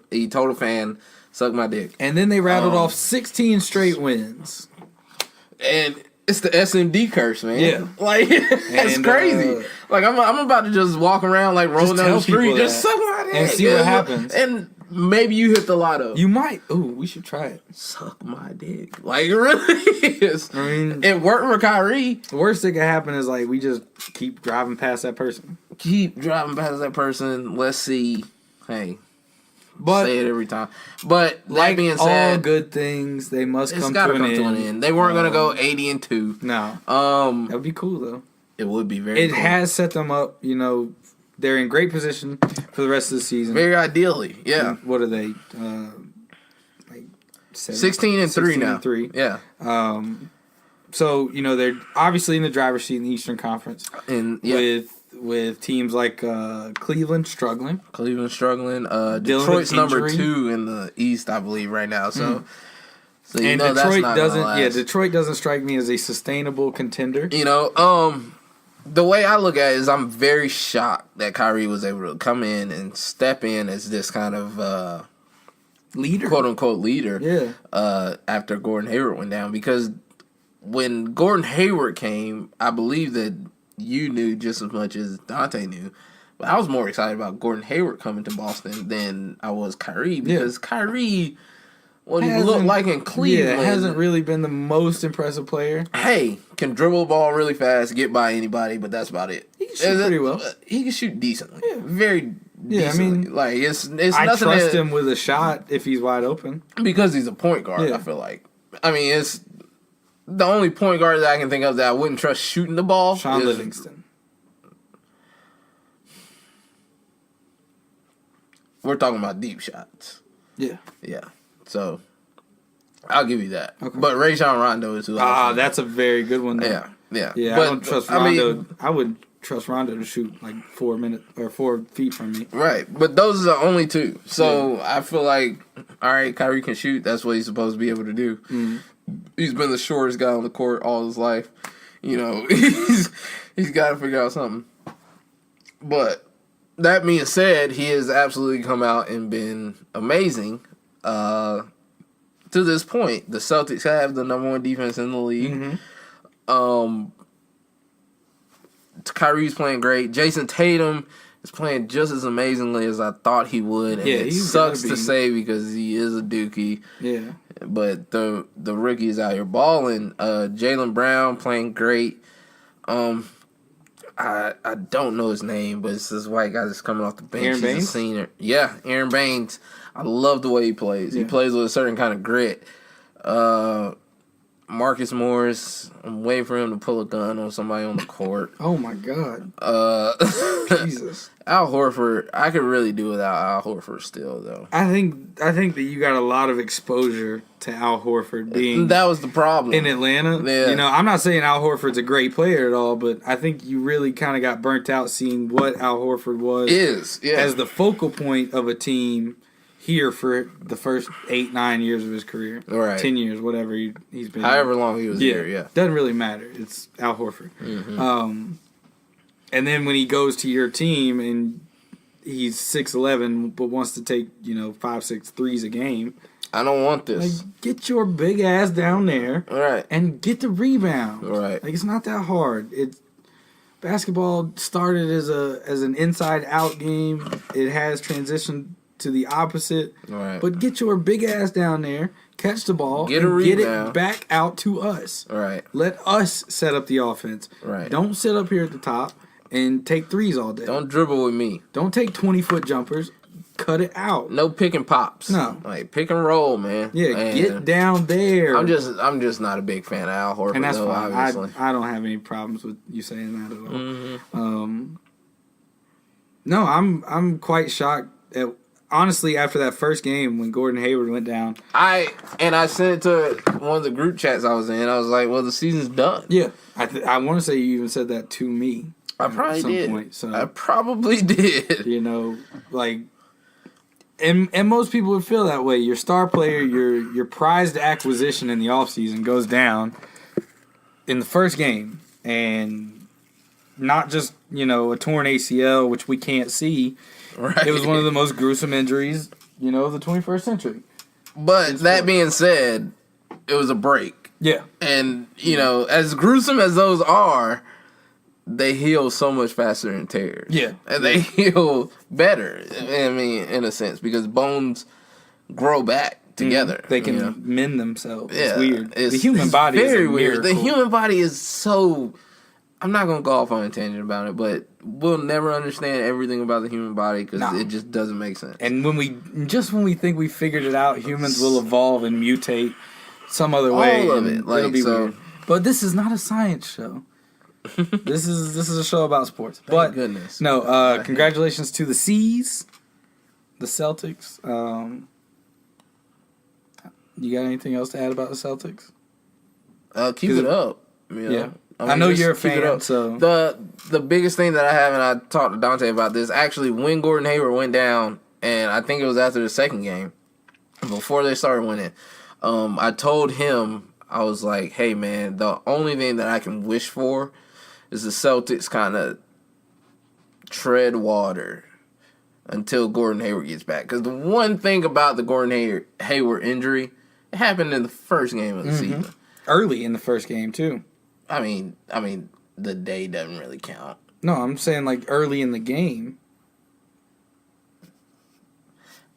He told a fan, "Suck my dick." And then they rattled off 16 straight wins. And it's the SMD curse, man. Yeah. Like it's And, crazy. Like I'm about to just walk around like rolling down tell the street, people just that suck my dick and see what happens. And maybe you hit the lotto. You might. Ooh, we should try it. Suck my dick. Like it really is. I mean, It worked for Kyrie. the worst that could happen is like we just keep driving past that person. Keep driving past that person. Let's see. Hey, But say it every time. But like that being all said, good things, they must it's come gotta to come an to an end. end. They weren't gonna go 80-2. No, that would be cool though. It would be very. It cool. has set them up. You know, they're in great position for the rest of the season. very ideally. Yeah, What are they? Like 16 and 3 now. 3. Yeah, So you know they're obviously in the driver's seat in the Eastern Conference and yeah. with teams like Cleveland struggling. Cleveland struggling. Dealing Detroit's with number injury. 2 in the East, I believe, right now. So, so you And know Detroit that's not doesn't. gonna Yeah, last. Detroit doesn't strike me as a sustainable contender. You know, the way I look at it is I'm very shocked that Kyrie was able to come in and step in as this kind of Leader, quote unquote leader. Yeah. After Gordon Hayward went down, because when Gordon Hayward came, I believe that you knew just as much as Dante knew But I was more excited about Gordon Hayward coming to Boston than I was Kyrie because Kyrie, what he looked like in Cleveland, hasn't really been the most impressive player. Hey, can dribble the ball really fast, get by anybody, but that's about it. He can shoot pretty well. He can shoot decently. Yeah. Very Yeah, decently. I mean, like it's I nothing trust him with a shot if he's wide open. because he's a point guard, Yeah. I feel like. I mean, it's the only point guard that I can think of that I wouldn't trust shooting the ball. Sean is Livingston. We're talking about deep shots. Yeah. Yeah. So I'll give you that. Okay. But Rajon Rondo is who I was That's a very good one. Though. Yeah. Yeah, But, I don't trust I Rondo. mean, I would trust Rondo to shoot like 4 feet from me. right. But those are the only two. So I feel like, all right, Kyrie can shoot. That's what he's supposed to be able to do. Mm-hmm. He's been the shortest guy on the court all his life. You know, he's got to figure out something. But that being said, he has absolutely come out and been amazing. To this point, the Celtics have the number 1 defense in the league. Kyrie's playing great. Jason Tatum is playing just as amazingly as I thought he would. And it sucks to say because he is a Dookie. Yeah. But the rookie is out here balling. Jaylen Brown playing great. I don't know his name, but it's this white guy that's coming off the bench. Aaron Baines? He's a senior. Yeah, Aaron Baines. I love the way he plays. Yeah. He plays with a certain kind of grit. Marcus Morris, I'm waiting for him to pull a gun on somebody on the court. Oh my God. Jesus. Al Horford, I could really do without Al Horford still, though. I think that you got a lot of exposure to Al Horford being That was the problem. in Atlanta. Yeah. You know, I'm not saying Al Horford's a great player at all, but I think you really kind of got burnt out seeing what Al Horford was as the focal point of a team here for the first 8-9 years of his career. Right. 10 years, whatever he's been. However long he was here, yeah. Doesn't really matter. It's Al Horford. Mm-hmm. And then when he goes to your team and he's 6'11", but wants to take 5-6 threes a game, I don't want this. like get your big ass down there, Right. and get the rebound. Right. Like it's not that hard. Basketball started as an inside out game. It has transitioned to the opposite. Right. But get your big ass down there, catch the ball, Get a and get rebound. it back out to us. Right. Let us set up the offense. Right. Don't sit up here at the top and take threes all day. Don't dribble with me. Don't take 20-foot jumpers. Cut it out. No pick and pops. No. Like pick and roll, man. Yeah, And get down there. I'm just not a big fan of Al Horford, and that's though, fine. obviously. I don't have any problems with you saying that at all. Mm-hmm. No, I'm quite shocked at honestly after that first game when Gordon Hayward went down. I sent it to one of the group chats I was in. I was like, well, the season's done. Yeah, I want to say you even said that to me. I probably at some did. point. So I probably did. Like. And most people would feel that way. Your star player, your prized acquisition in the offseason goes down in the first game. And not just, a torn ACL, which we can't see. Right. It was one of the most gruesome injuries, of the 21st century. But that being said, it was a break. Yeah. And, as gruesome as those are, they heal so much faster than tears. Yeah. And they heal better, I mean, in a sense, because bones grow back together. They can mend themselves. It's Yeah, weird. The it's human body is very a weird. miracle. The human body is so... I'm not going to go off on a tangent about it, but we'll never understand everything about the human body because it just doesn't make sense. And when we think we figured it out, humans will evolve and mutate some other way. All of and it. Like, it'll be so- weird. But this is not a science show. This is a show about sports. But goodness. no, congratulations to the C's, the Celtics. You got anything else to add about the Celtics? Keep it up. Yeah. I know just you're a keep it fan, up. so the biggest thing that I have, and I talked to Dante about this, actually when Gordon Hayward went down, and I think it was after the second game, before they started winning, I told him, I was like, hey man, the only thing that I can wish for is the Celtics kind of tread water until Gordon Hayward gets back. Because the one thing about the Gordon Hayward injury, it happened in the first game of the season. early in the first game too. I mean, the day doesn't really count. No, I'm saying like early in the game.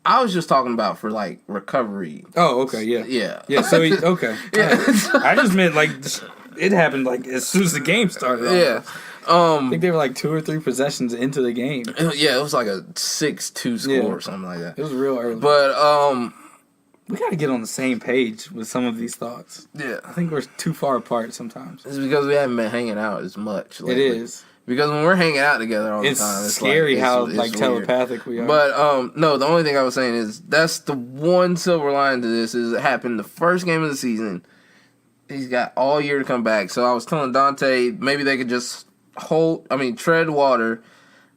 I was just talking about for like recovery. Oh, okay, yeah. Yeah. Yeah, so okay. Yeah. I just meant like it happened like as soon as the game started. Yeah. I think they were like 2 or 3 possessions into the game. Yeah, it was like a 6-2 score Yeah. or something like that. It was real early. But We got to get on the same page with some of these thoughts. yeah, I think we're too far apart sometimes. it's because we haven't been hanging out as much. Lately. It is. Because when we're hanging out together all the It's time, it's scary like, how it's like weird. telepathic we are. But no, the only thing I was saying is that's the one silver lining to this is it happened the first game of the season. He's got all year to come back. So I was telling Dante maybe they could just tread water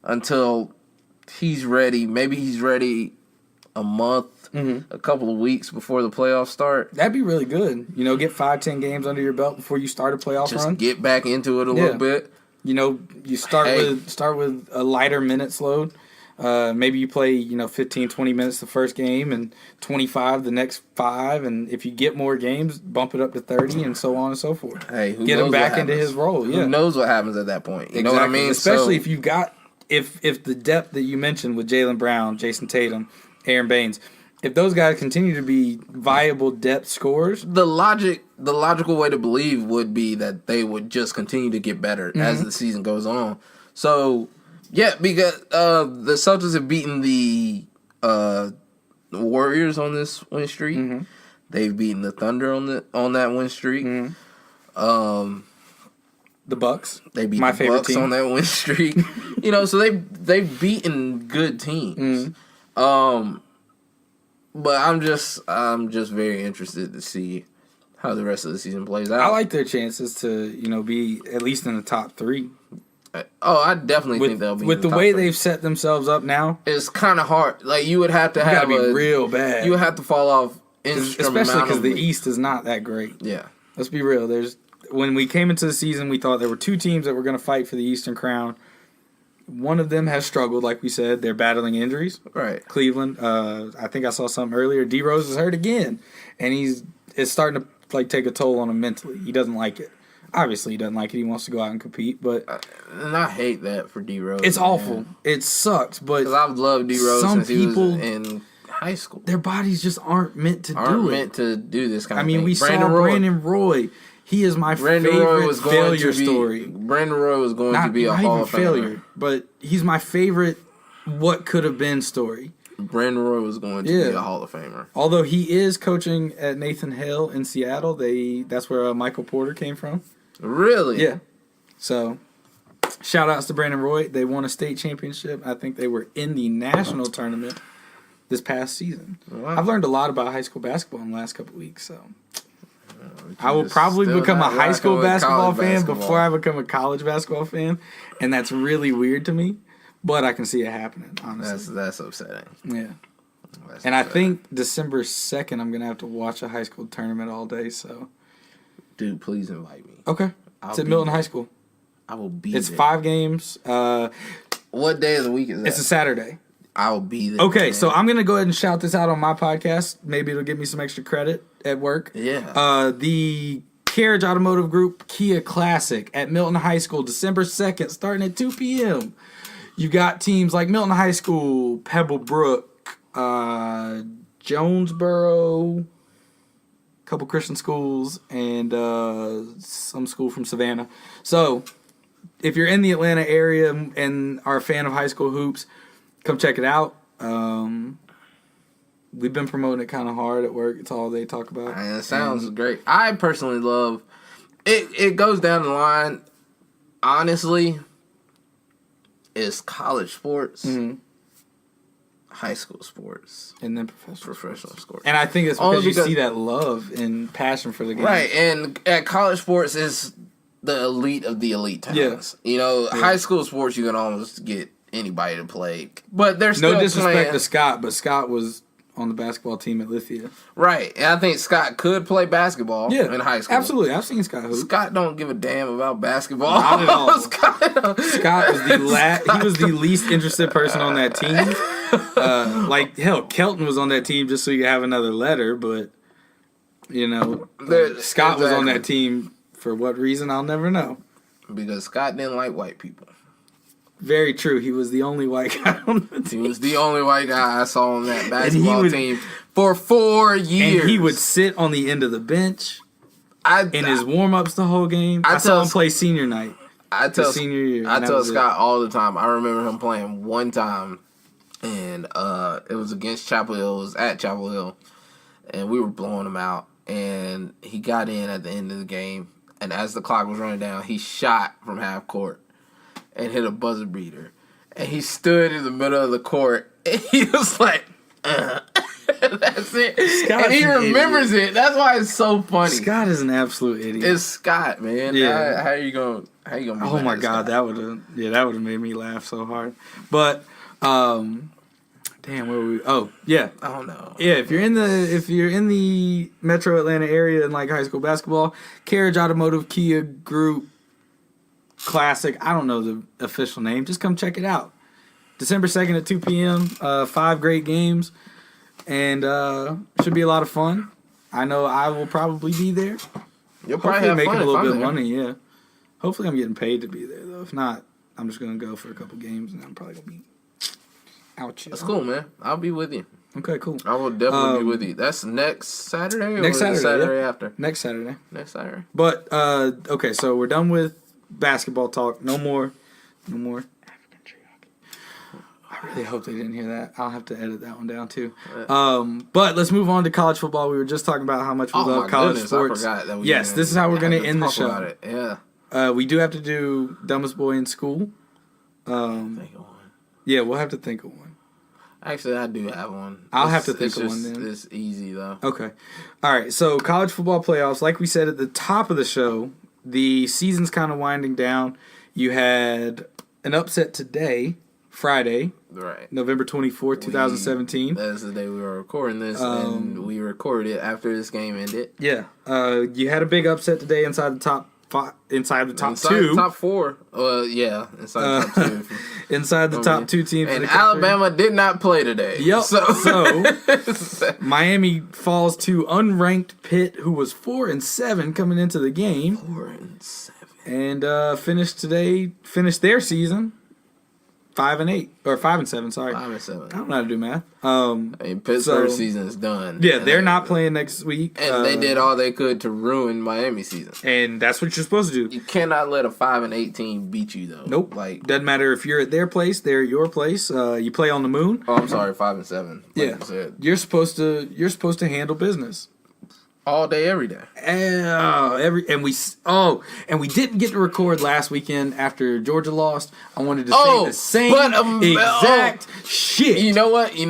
until he's ready. Maybe he's ready a month, a couple of weeks before the playoffs start. That'd be really good. You know, get 5-10 games under your belt before you start a playoff Just run. get back into it a little bit. You know, you start with a lighter minutes load. Maybe you play, 15, 20 minutes the first game and 25 the next 5. And if you get more games, bump it up to 30 and so on and so forth. Hey, who get knows him what back into happens? his role. Yeah. Who knows what happens at that point? You know what I mean? Especially So- if you've got, if the depth that you mentioned with Jaylen Brown, Jason Tatum, Aaron Baines, if those guys continue to be viable depth scorers, the logical way to believe would be that they would just continue to get better as the season goes on. So, yeah, because the Celtics have beaten the Warriors on this win streak. They've beaten the Thunder on that win streak. the Bucks, They beat my the favorite Bucks team. on that win streak. So they've beaten good teams. But I'm just very interested to see how the rest of the season plays out. I like their chances to, be at least in the top 3. I definitely think they'll be With in the top way 3. they've set themselves up now. It's kind of hard. Like you would have to You have gotta be real bad. You would have to fall off, Especially because the insurmountably. East is not that great. Yeah, Let's be real. When we came into the season, we thought there were 2 teams that were going to fight for the Eastern Crown. One of them has struggled, like we said. They're battling injuries. right. Cleveland. I think I saw something earlier. D Rose is hurt again, and it's starting to take a toll on him mentally. He doesn't like it. Obviously, he doesn't like it. He wants to go out and compete, but And I hate that for D Rose. it's awful. It sucks, but because I've loved D Rose some since he people- was in high school. their bodies just aren't meant to Aren't do it. meant to do this kind I of mean, thing. we saw Brandon Roy. He is my favorite failure story. Brandon Roy was going to Not be a even Hall of failure, Famer. but he's my favorite what could have been story. Brandon Roy was going to be a Hall of Famer. Although he is coaching at Nathan Hale in Seattle, that's where Michael Porter came from. Really? Yeah. So, shout outs to Brandon Roy. They won a state championship. I think they were in the national tournament this past season. Wow. I've learned a lot about high school basketball in the last couple of weeks. So, I You will just probably still become a not high school rocking with basketball college fan basketball. before I become a college basketball fan, and that's really weird to me. But I can see it happening, honestly. That's upsetting. Yeah. That's And I upsetting. think December 2nd, I'm going to have to watch a high school tournament all day. So, Dude, please invite me. okay. I'll It's at be Milton there. High School. I will be It's there. 5 games. What day of the week is that? It's a Saturday. I will be there. Okay, man. so I'm going to go ahead and shout this out on my podcast. Maybe it'll give me some extra credit at work. Yeah. The Carriage Automotive Group Kia Classic at Milton High School, December 2nd, starting at 2 p.m. You got teams like Milton High School, Pebblebrook, Jonesboro, a couple Christian schools, and some school from Savannah. So, if you're in the Atlanta area and are a fan of high school hoops, come check it out. We've been promoting it kind of hard at work. It's all they talk about. And it sounds great. I personally love it. It goes down the line. Honestly, it's college sports, high school sports, And then professional. sports. And I think it's Only because you because- see that love and passion for the game. Right, and at college sports is the elite of the elite talents. High school sports you can almost get anybody to play, but they're still No disrespect playing. to Scott, but Scott was on the basketball team at Lithia. Right, and I think Scott could play basketball in high school. Absolutely. I've seen Scott hoop. Scott don't give a damn about basketball. Not at all. Scott Scott was he was the least interested person on that team. Hell, Kelton was on that team just so you could have another letter, but Scott was on that team for what reason I'll never know. because Scott didn't like white people. very true. He was the only white guy on the He team. was the only white guy I saw on that basketball would- team for 4 years. And he would sit on the end of the bench I, in his warm-ups the whole game. I saw him play senior night. I the tell senior year, I and that tell was it. Scott all the time. I remember him playing one time, and it was against Chapel Hill. It was at Chapel Hill, and we were blowing him out. And he got in at the end of the game, and as the clock was running down, he shot from half court and hit a buzzer beater. And he stood in the middle of the court, and he was like, That's it. Scott's and he an remembers it. That's why it's so funny. Scott is an absolute idiot. It's Scott, man. Yeah. How you gonna? Be Oh mad my at god, Scott? that would have made me laugh so hard. But damn, where were we? Oh yeah, I don't know. yeah. If you're in the Metro Atlanta area and like high school basketball, Carriage Automotive Kia Group Classic. I don't know the official name. Just come check it out. December 2nd at 2 p.m. 5 great games, and should be a lot of fun. I know I will probably be there. You'll Hopefully probably have making fun a little if I'm bit of there. money. Yeah. Hopefully I'm getting paid to be there though. If not, I'm just gonna go for a couple games and I'm probably gonna be out. That's cool, man. I'll be with you. Okay, cool. I will definitely be with you. That's next Saturday. Next or is it Saturday, Saturday yeah. after. Next Saturday. Next Saturday. But okay, so we're done with basketball talk. No more African tree hockey. I really hope they didn't hear that. I'll have to edit that one down too. But let's move on to college football. We were just talking about how much we Oh love my college goodness, sports. I forgot that we Yes, didn't this is how we're have gonna to end the talk show. about it. Yeah. We do have to do Dumbest Boy in School. Think of one. Yeah, we'll have to think of one. Actually, I do have one. I'll It's- have to think it's of one just- then. It's easy though. Okay. All right. So college football playoffs, like we said at the top of the show, the season's kind of winding down. You had an upset today, Friday, Right. November 24th, 2017. That's the day we were recording this, and we recorded it after this game ended. Yeah. You had a big upset today inside the top five, inside the top Inside two. the top four. Yeah, inside the top two. Inside the top two teams. in And the country. Alabama did not play today. Yep. So, So Miami falls to unranked Pitt, who was 4-7 coming into the game. 4-7. And finished their season 5-8 or 5-7. Sorry, 5-7. I don't know how to do math. I mean, Pittsburgh's So- season is done. Yeah, And they're not playing next week, And they did all they could to ruin Miami season. and that's what you're supposed to do. You cannot let a 5-8 team beat you though. Nope, Like, doesn't matter if you're at their place, they're at your place. You play on the moon. oh, I'm sorry, 5-7. Like Yeah, you said, you're supposed to handle business. all day, every day. And we didn't get to record last weekend after Georgia lost. I wanted to say the same exact shit. You know what? You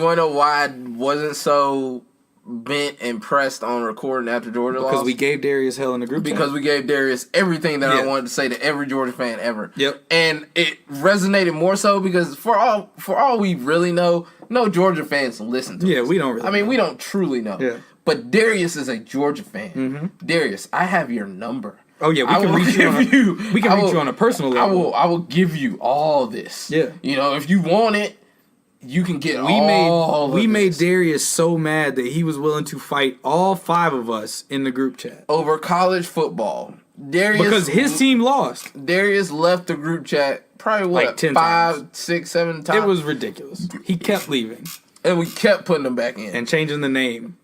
want to know why I wasn't so bent and pressed on recording after Georgia lost? Because we gave Darius hell in the group chat. Because we gave Darius everything that I Yeah. wanted to say to every Georgia fan ever. Yep. And it resonated more so because for all we really know, no Georgia fans listen to Yeah, us. we don't really I mean, know. we don't truly know. Yeah. But Darius is a Georgia fan. Darius, I have your number. Oh yeah, we I can will reach you. We can I reach will- you on a personal level. I will give you all this. Yeah. You know, if you want it, you can get We all made of made this. Darius so mad that he was willing to fight all 5 of us in the group chat over college football. Darius because his team lost. Darius left the group chat probably what Like 10 5, times. 6, 7 times. It was ridiculous. He kept leaving and we kept putting them back in. and changing the name.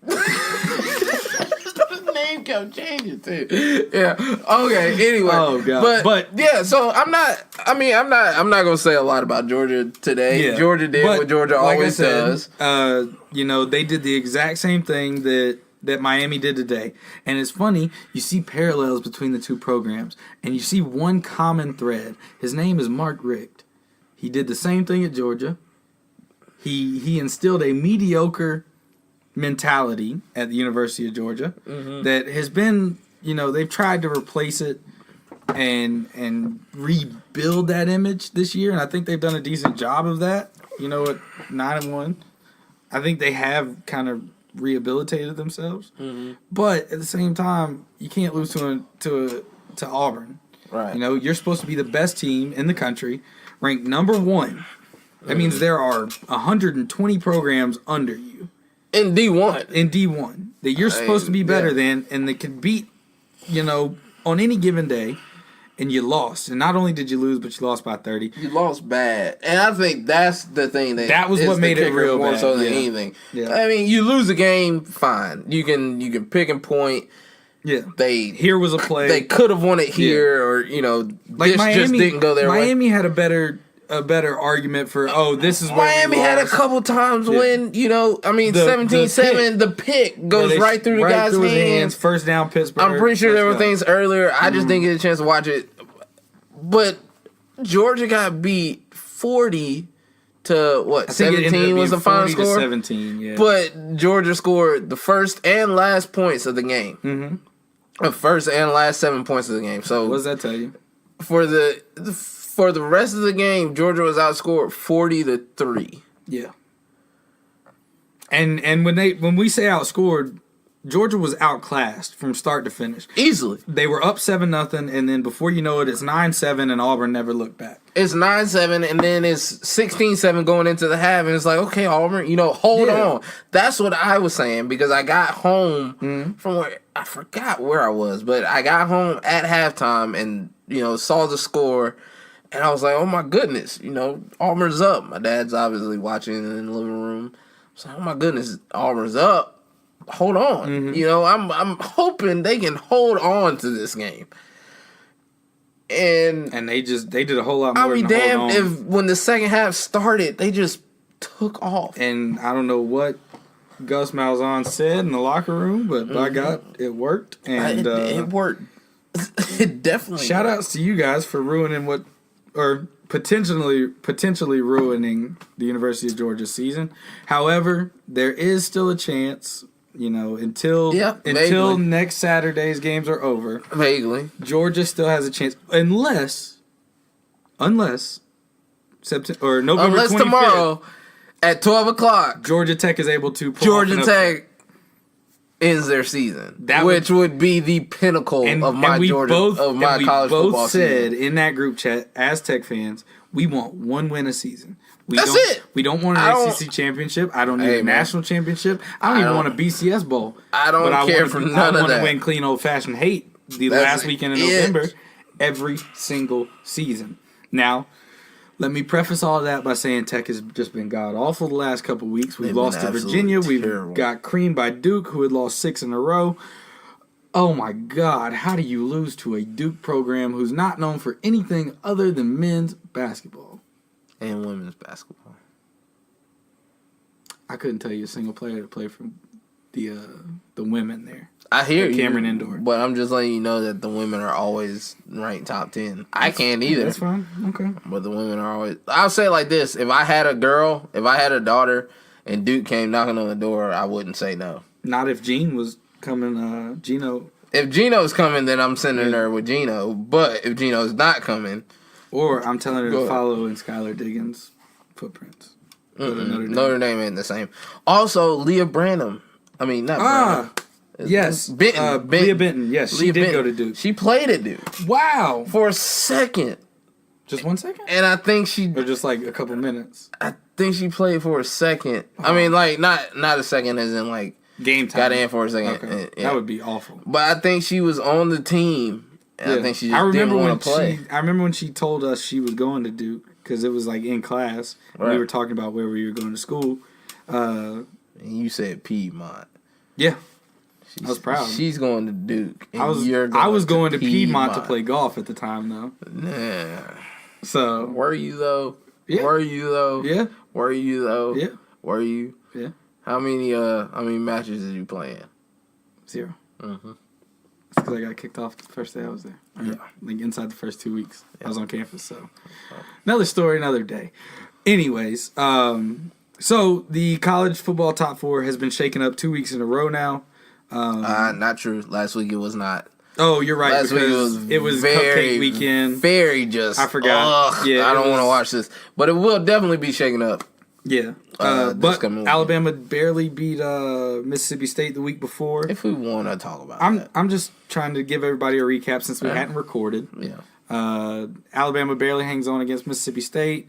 The name kept changing too. Yeah. Okay. Anyway. Oh, God. But yeah. So I'm not gonna say a lot about Georgia today. Yeah. Georgia did But what Georgia like I always said, does. They did the exact same thing that Miami did today. And it's funny, you see parallels between the two programs, and you see one common thread. His name is Mark Richt. He did the same thing at Georgia. He instilled a mediocre mentality at the University of Georgia that has been, they've tried to replace it and rebuild that image this year, and I think they've done a decent job of that. At 9-1, I think they have kind of rehabilitated themselves. But at the same time, you can't lose to Auburn. Right. You're supposed to be the best team in the country, ranked number 1. That means there are 120 programs under you In D1. in D1 that you're supposed to be better than, and that can beat, on any given day. and you lost. And not only did you lose, but you lost by 30. You lost bad, and I think that's the thing That was is what the made it kicker real more bad, so than yeah. anything. Yeah. I mean, you lose a game, fine. You can pick and point. Yeah. They Here was a play. they could have won it here, or this just didn't go their way. Miami had a better argument for, this is where Miami we had a lost. couple times when, I mean, The 17-7, the pick Where goes they- right through the guy's through his hands. First down, Pittsburgh. I'm pretty sure there were Let's go. things earlier. I just didn't get a chance to watch it. But Georgia got beat 40 to what? I think it ended up 17 was being the final 40 to score. 17, yeah. But Georgia scored the first and last points of the game. Mm-hmm. The first and last 7 points of the game. So what does that tell you? for the rest of the game, Georgia was outscored 40-3. Yeah. And when we say outscored, Georgia was outclassed from start to finish. Easily. They were up 7-0, and then before you know it, it's 9-7, and Auburn never looked back. It's 9-7, and then it's 16-7 going into the half, and it's like, okay, Auburn, hold Yeah. on. That's what I was saying, because I got home from where I forgot where I was, but I got home at halftime and saw the score, and I was like, oh my goodness, Auburn's up. My dad's obviously watching in the living room. I was like, oh my goodness, Auburn's up. Hold on, I'm hoping they can hold on to this game. And they did a whole lot more. I'll be than hold damned on. if when the second half started, they just took off. And I don't know what Gus Malzahn said in the locker room, but by God, it worked. And It worked. It definitely. shout outs to you guys for ruining potentially ruining the University of Georgia season. However, there is still a chance. Until vaguely. next Saturday's games are over, Vaguely. Georgia still has a chance, unless September or November Unless 25th, tomorrow at 12 o'clock, Georgia Tech is able to pull Georgia off an Tech ends their season, which would be the pinnacle of my college football said season. in that group chat as Tech fans, we want one win a season. That's it. We don't want I an don't- ACC championship. I don't need Hey, a man. national championship. I don't even want a BCS bowl. I don't care for none of I want that. to win clean old fashioned hate the That's last weekend in it. November every single season. Now, let me preface all of that by saying Tech has just been god awful the last couple weeks. We've They've lost been to Virginia. We've terrible. got creamed by Duke, who had lost 6 in a row. Oh my God, how do you lose to a Duke program who's not known for anything other than men's basketball? And women's basketball. I couldn't tell you a single player to play for the women there. I hear you, Cameron Indoor. but I'm just letting you know that the women are always ranked top 10. I can't either. That's fine. Okay. But the women are always. I'll say it like this: if I had a daughter, and Duke came knocking on the door, I wouldn't say no. Not if Gene was coming. Gino. If Gino's coming, then I'm sending her with Gino. But if Gino's not coming, Or I'm telling her Go to ahead. follow in Skylar Diggins' footprints. Go to Notre Dame. Notre Dame ain't the same. Also, Leah Branham. I mean, not Branham. Yes. Benton. Leah Benton. Yes, she Leah did Benton. go to Duke. She played at Duke Wow. for a second, Just 1 second? and I think she Or just like a couple minutes? played for a second. I mean, like not a second, as in like Game time. got in for a second. Okay. Yeah. That would be awful. But I think she was on the team, and I think she just didn't want to play. I remember when she told us she was going to Duke because it was like in class. And we Right. were talking about where we were going to school. And you said Piedmont. Yeah, I was proud. She's going to Duke. And I was going to Piedmont to play golf at the time though. Nah. So Were you though? Yeah. Were you though? yeah, Were you though? yeah, Were you? yeah. How many matches did you play in? 0. Mm-hmm. It's because I got kicked off the first day I was there. Yeah. Like inside the first 2 weeks I was on campus. So another story, another day. Anyways, so the college football top 4 has been shaken up 2 weeks in a row now. Not true. Last week it was not. Oh, you're right. Last week Because it was very, Cupcake Weekend. Very just. I forgot. Ugh, Yeah, I it don't want to was- watch this, but it will definitely be shaken up. Yeah. This But coming weekend. Alabama barely beat Mississippi State the week before. If we want to talk about that, I'm just trying to give everybody a recap since we hadn't recorded. yeah. Alabama barely hangs on against Mississippi State.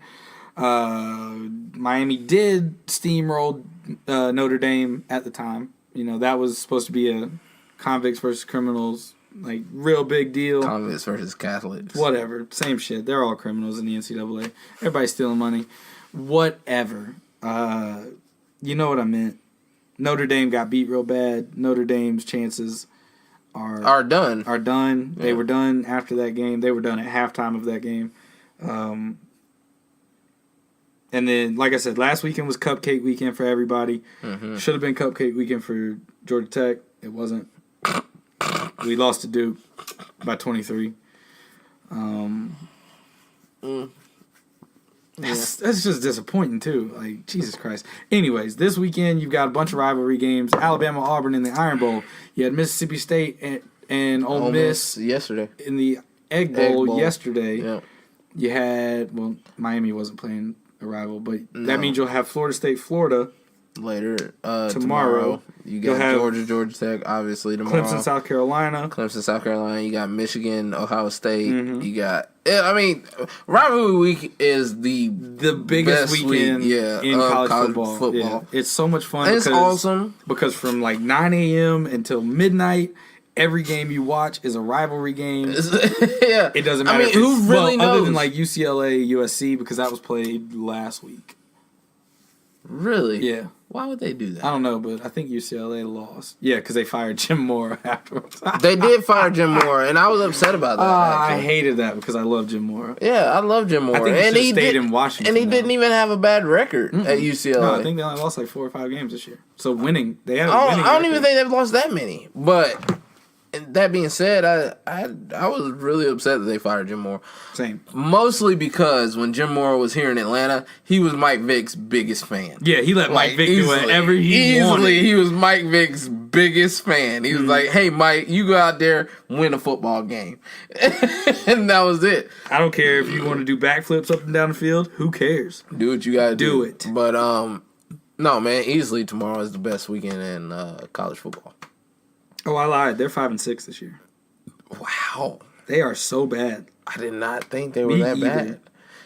Miami did steamroll Notre Dame at the time. That was supposed to be a convicts versus criminals Like, real big deal. Convicts versus Catholics. Whatever. Same shit. They're all criminals in the NCAA. Everybody's stealing money. Whatever. You know what I meant. Notre Dame got beat real bad. Notre Dame's chances Are done. Are done. They were done after that game. They were done at halftime of that game. And then, like I said, last weekend was cupcake weekend for everybody. Mm-hmm. Should have been cupcake weekend for Georgia Tech. It wasn't. We lost to Duke by 23. That's just disappointing, too. Like, Jesus Christ. Anyways, this weekend you've got a bunch of rivalry games. Alabama, Auburn in the Iron Bowl. You had Mississippi State and Ole Miss yesterday in the Egg Bowl yesterday. Yeah. You had, well, Miami wasn't playing a rival, but that means you'll have Florida State, Florida later tomorrow. You You'll got have Georgia Tech, obviously tomorrow. Clemson, South Carolina. South Carolina. You got Michigan, Ohio State. Mm-hmm. You got. I mean, rivalry week is the biggest best weekend week, in college football. Yeah. It's so much fun. It's awesome because from like 9 a.m. until midnight, every game you watch is a rivalry game. Yeah, it doesn't matter. I mean, who really knows? Other than like UCLA, USC, because that was played last week. Really? Yeah. Why would they do that? I don't know, but I think UCLA lost. Yeah, because they fired Jim Moore afterwards. They did fire Jim Moore, and I was upset about that. I hated that because I love Jim Moore. Yeah, I love Jim Moore. I think he stayed in Washington. And he didn't even have a bad record at UCLA. No, I think they only lost like 4 or 5 games this year. So winning, they had a I winning don't record. even think they've lost that many. But that being said, I was really upset that they fired Jim Moore. Same. Mostly because when Jim Moore was here in Atlanta, he was Mike Vick's biggest fan. Yeah, he let Mike Vick do whatever he wanted. He was Mike Vick's biggest fan. He was like, "Hey, Mike, you go out there, win a football game," and that was it. I don't care if you want to do backflips up and down the field. Who cares? Do what you gotta do. Do it. But no, man, easily tomorrow is the best weekend in college football. Oh, I lied. They're 5-6 this year. Wow, They are so bad. I did not think they were Me that either. bad.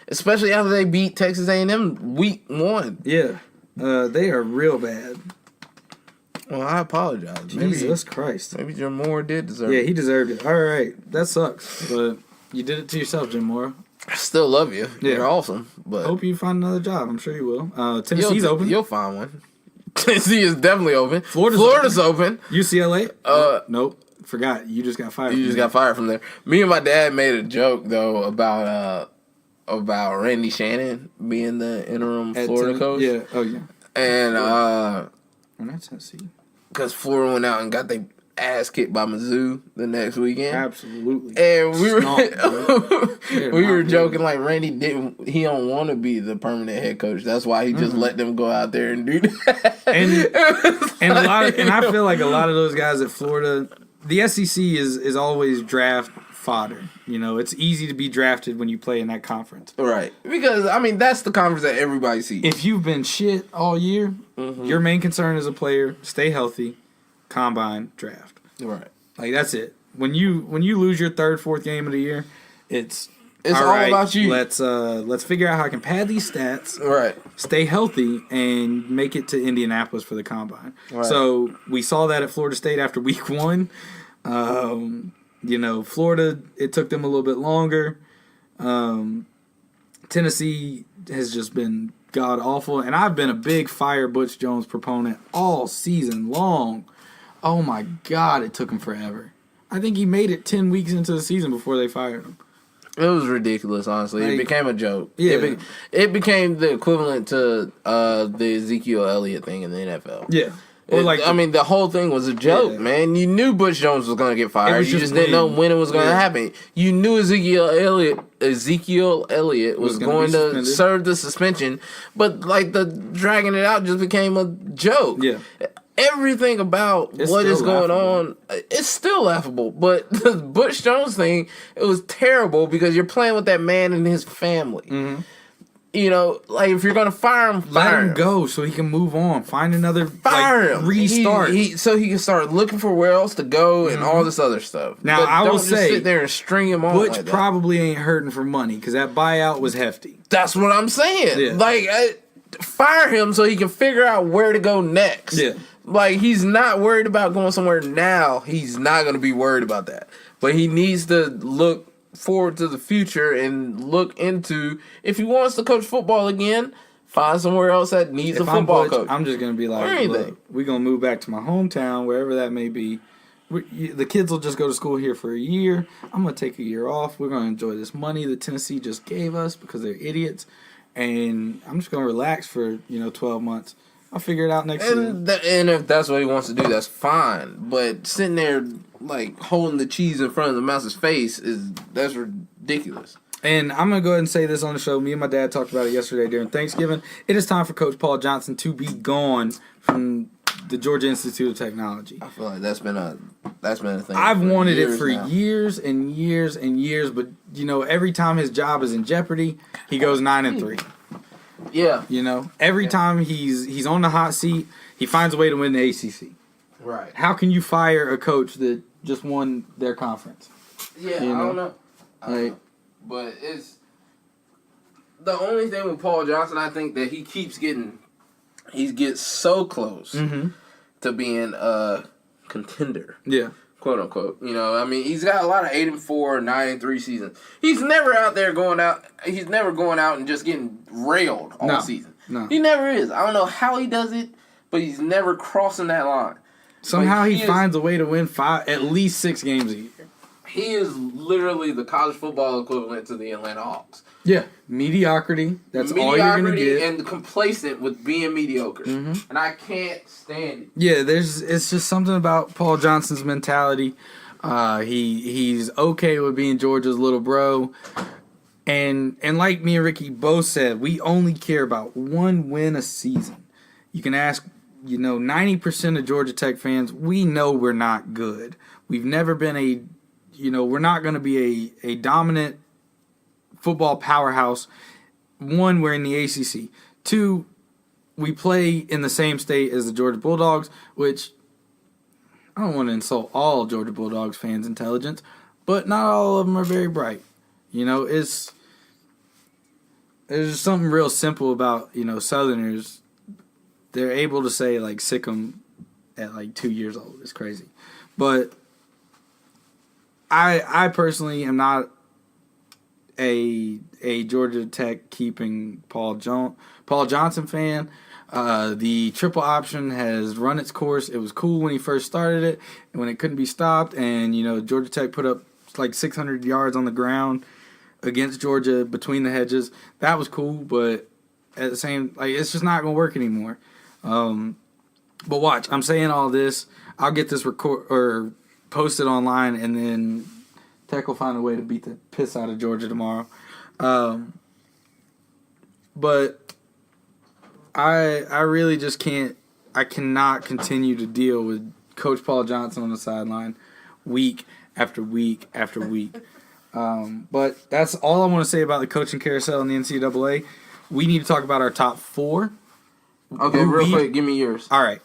Especially after they beat Texas A&M week 1. Yeah, they are real bad. Well, I apologize. Jesus Christ. Maybe Jim Moore did deserve Yeah, it. he deserved it. All right, that sucks, but you did it to yourself, Jim Moore. I still love you. Yeah. You're awesome. But Hope you find another job. I'm sure you will. Tennessee's open. You'll find one. Tennessee is definitely open. Florida's open. UCLA? Nope. Forgot. You just got fired. You just got fired from there. Me and my dad made a joke though about Randy Shannon being the interim Florida coach. Yeah. Oh yeah. And Not Tennessee. because Florida went out and got their ass kicked by Mizzou the next weekend. Absolutely. And we were Stomp, we were joking like Randy he don't want to be the permanent head coach. That's why he just let them go out there and do that. And I feel like a lot of those guys at Florida, the SEC is always draft fodder. You know, it's easy to be drafted when you play in that conference. Right. Because I mean that's the conference that everybody sees. If you've been shit all year, your main concern as a player, stay healthy, combine, draft. Right. Like that's it. When you lose your 3rd, 4th game of the year, it's all right, about you. Let's figure out how I can pad these stats, Right. stay healthy, and make it to Indianapolis for the combine. Right. So we saw that at Florida State after week 1. You know, Florida, it took them a little bit longer. Tennessee has just been god awful, and I've been a big fire Butch Jones proponent all season long. Oh my God, it took him forever. I think he made it 10 weeks into the season before they fired him. It was ridiculous, honestly. It Like, became a joke. Yeah. It became the equivalent to the Ezekiel Elliott thing in the NFL. Yeah. Or I mean, the whole thing was a joke, Yeah. man. You knew Butch Jones was going to get fired. was You just just didn't know when. when it was going to Yeah. happen. You knew Ezekiel Elliott was gonna going be to suspended. serve the suspension, but like the dragging it out just became a joke. Yeah. Everything about It's what still is going laughable. on, it's still laughable. But the Butch Jones thing, it was terrible because you're playing with that man and his family. Mm-hmm. You know, like if you're gonna fire him, Let fire him go so he can move on. Find another, Fire him. restart. So he can start looking for where else to go and all this other stuff. Now, But I will don't just say, sit there and string him on. Butch like that. probably ain't hurting for money because that buyout was hefty. That's what I'm saying. Yeah. Like, fire him so he can figure out where to go next. Yeah. Like, he's not worried about going somewhere now. He's not going to be worried about that. But he needs to look forward to the future and look into, if he wants to coach football again, find somewhere else that needs a football coach. I'm just going to be Or like, anything. look, we're going to move back to my hometown, wherever that may be. The kids will just go to school here for a year. I'm going to take a year off. We're going to enjoy this money that Tennessee just gave us because they're idiots. And I'm just going to relax for, 12 months. I'll figure it out next year. And if that's what he wants to do, that's fine. But sitting there, like, holding the cheese in front of the mouse's face, that's ridiculous. And I'm going to go ahead and say this on the show. Me and my dad talked about it yesterday during Thanksgiving. It is time for Coach Paul Johnson to be gone from the Georgia Institute of Technology. I feel like that's been a thing. I've wanted it for now. years and years and years, but every time his job is in jeopardy, he goes 9-3. Yeah. Every time he's on the hot seat, he finds a way to win the ACC. Right. How can you fire a coach that just won their conference? Yeah, You I know? don't know. Like, But it's the only thing with Paul Johnson. I think that he gets so close to being a contender, yeah. quote unquote. He's got a lot of 8-4, 9-3 seasons. He's never out there going out. He's never going out and just getting railed all season. No. He never is. I don't know how he does it, but he's never crossing that line. Somehow But he finds a way to win at least 6 games a year. He is literally the college football equivalent to the Atlanta Hawks. Yeah. Mediocrity. That's all you're going to get. And complacent with being mediocre. And I can't stand it. Yeah, it's just something about Paul Johnson's mentality. He's okay with being Georgia's little bro. And like me and Ricky both said, we only care about one win a season. You can ask, 90% of Georgia Tech fans, we know we're not good. We've never been we're not going to be a dominant football powerhouse. 1, we're in the ACC. 2, we play in the same state as the Georgia Bulldogs, which I don't want to insult all Georgia Bulldogs fans' intelligence, but not all of them are very bright. There's just something real simple about, Southerners. They're able to say, like, sick 'em at, like, 2 years old. It's crazy. But I personally am not a Georgia Tech keeping Paul Johnson fan. The triple option has run its course. It was cool when he first started it, and when it couldn't be stopped. And Georgia Tech put up like 600 yards on the ground against Georgia between the hedges. That was cool, but at the same, it's just not gonna work anymore. But watch, I'm saying all this. I'll get this posted online, and then Tech will find a way to beat the piss out of Georgia tomorrow. But I really just can't. I cannot continue to deal with Coach Paul Johnson on the sideline week after week after week. But that's all I want to say about the coaching carousel in the NCAA. We need to talk about our top 4. Okay, real quick, give me yours. All right.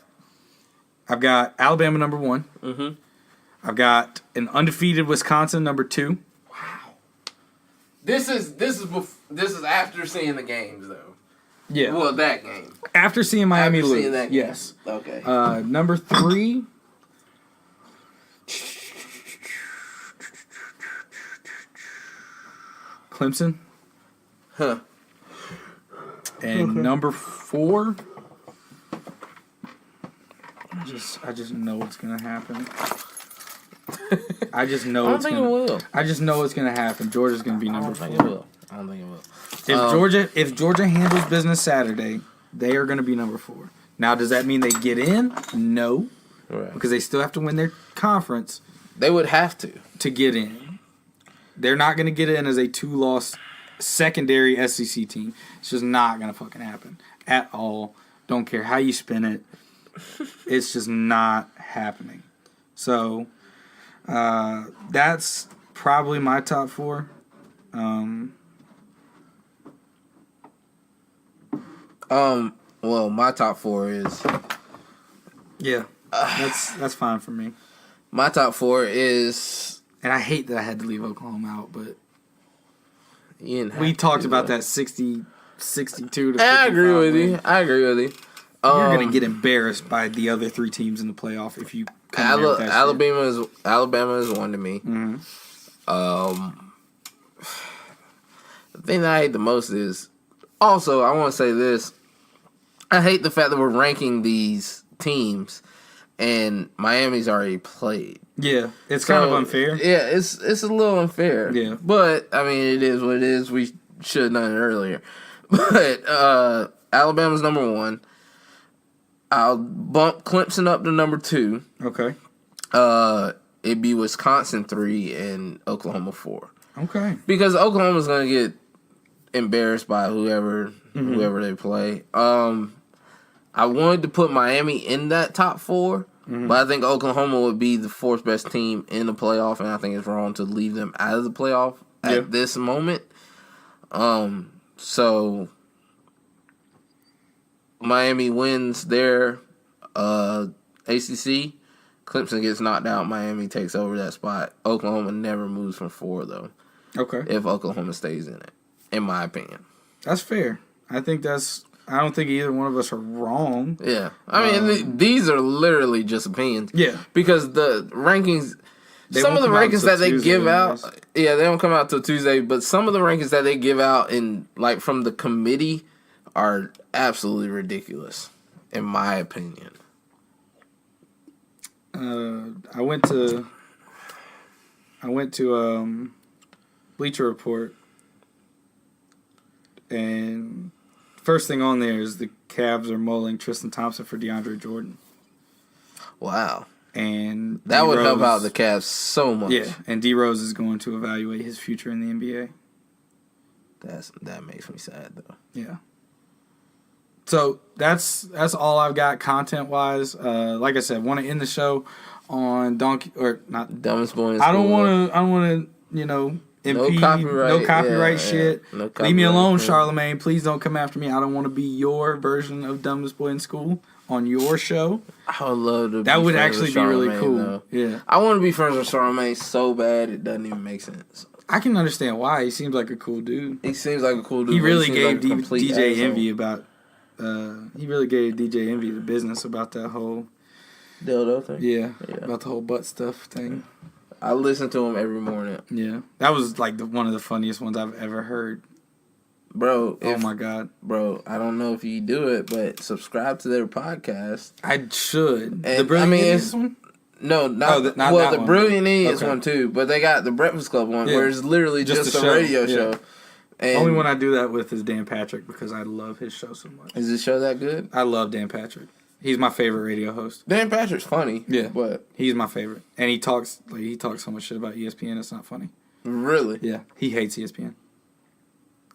I've got Alabama number 1. Mm-hmm. I've got an undefeated Wisconsin number 2. This is after seeing the games though. Yeah. Well, that game. After seeing Miami After lose. seeing that game. Yes. Okay. Number 3. Clemson. Huh. And number 4. I just know it's gonna happen. I just know I don't think it will. I just know it's gonna happen. Georgia's gonna be I number don't 4. think it will. I don't think it will. If Georgia handles business Saturday, they are gonna be number 4. Now, does that mean they get in? No, Right. because they still have to win their conference They would have to. get in. They're not gonna get in as a 2-loss secondary SEC team. It's just not gonna fucking happen at all. Don't care how you spin it. It's just not happening. So that's probably my top 4. Well, my top 4 is Yeah, that's fine for me. my top 4 is. And I hate that I had to leave Oklahoma out, but You didn't have we to talked do about that. that 60, 62 to 55. I agree with you. You're gonna get embarrassed by the other 3 teams in the playoff if you come in there with that shit. Alabama is one to me. Mm-hmm. The thing that I hate the most is also I want to say this. I hate the fact that we're ranking these teams and Miami's already played. Yeah, it's kind of unfair. Yeah, it's a little unfair. Yeah. But I mean it is what it is. We should have done it earlier. But Alabama's number 1. I'll bump Clemson up to number 2. Okay. It'd be Wisconsin 3 and Oklahoma 4. Okay. Because Oklahoma's gonna get embarrassed by whoever they play. I wanted to put Miami in that top 4, but I think Oklahoma would be the 4th best team in the playoff, and I think it's wrong to leave them out of the playoff at this moment. So Miami wins their ACC. Clemson gets knocked out. Miami takes over that spot. Oklahoma never moves from 4, though. Okay. If Oklahoma stays in it, in my opinion. That's fair. I don't think either one of us are wrong. Yeah. I mean, these are literally just opinions. Yeah. Because the rankings, some of the rankings that they give out, they don't come out till Tuesday, but some of the rankings that they give out from the committee are absolutely ridiculous, in my opinion. I went to Bleacher Report, and first thing on there is the Cavs are mulling Tristan Thompson for DeAndre Jordan. Wow. And that would help D-Rose, out the Cavs so much. Yeah, and D Rose is going to evaluate his future in the NBA. That makes me sad though. Yeah. So that's all I've got content wise. Like I said, want to end the show on Donkey or not Dumbest Boy in I don't School. want to impede, No copyright shit. No Leave me copyright alone, shit. Charlemagne. Please don't come after me. I don't want to be your version of Dumbest Boy in School on your show. I would love to. That be would friends actually with be really Charlamagne, cool. though. Yeah. I want to be friends with Charlamagne so bad it doesn't even make sense. I can understand why. He seems like a cool dude. He seems like a cool dude. He but really seems gave like a complete DJ asshole. Envy about. He really gave DJ Envy the business about that whole. dildo thing. Yeah, Yeah. about the whole butt stuff thing. I listen to him every morning, Yeah, that was like one of the funniest ones I've ever heard. bro. Oh my god, bro! I don't know if you do it, but subscribe to their podcast. I should. The And, Brilliant I mean, Idiots it's- one? No, not, not well. that The one. Brilliant Idiots Okay. one too, but they got the Breakfast Club one, Yeah. where it's literally just a a show. radio Yeah. show. And Only one I do that with is Dan Patrick because I love his show so much. is the show that good? I love Dan Patrick. He's my favorite radio host. Dan Patrick's funny. Yeah. but He's my favorite, and he talks so much shit about ESPN. It's not funny. really, Yeah, he hates ESPN.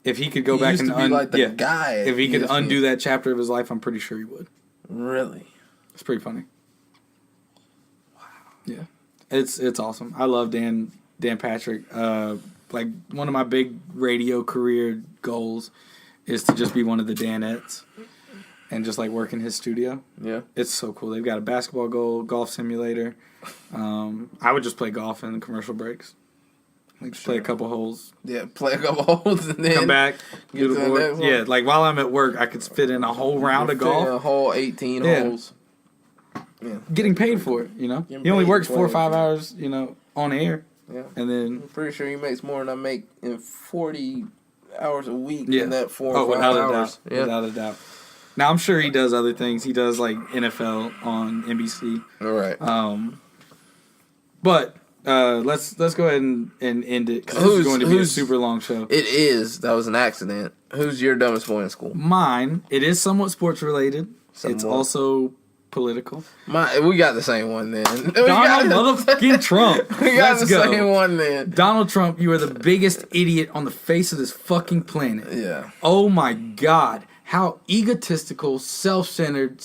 If he could go He back used and to be like the guy at if he could ESPN. undo that chapter of his life, I'm pretty sure he would. Really, It's pretty funny. Wow. Yeah, it's awesome. I love Dan Patrick. Like one of my big radio career goals is to just be one of the Danettes and just like work in his studio. yeah. It's so cool. They've got a basketball goal, golf simulator. I would just play golf in the commercial breaks. Like play a couple holes, Yeah, play a couple holes and then come back, get do to the the board. next one. Yeah, like while I'm at work, I could fit in a whole round of fit in a golf, whole 18 Yeah. holes. Yeah, getting paid for it. Getting He only paid works for 4 or it. 5 hours, on air, yeah. and then I'm pretty sure he makes more than I make in 40 hours a week yeah, in that 4 or 5 without hours. a doubt, without a doubt. Now I'm sure he does other things. He does like NFL on NBC. All right. But let's go ahead and end it because this is going to be a super long show. It is. That was an accident. Who's your dumbest boy in school? Mine, it is somewhat sports related. It's Somewhat. also political. We got the same one then. Donald motherfucking Trump. We got Let's the go. same one then. Donald Trump, you are the biggest idiot on the face of this fucking planet. Yeah. Oh my God. How egotistical, self-centered,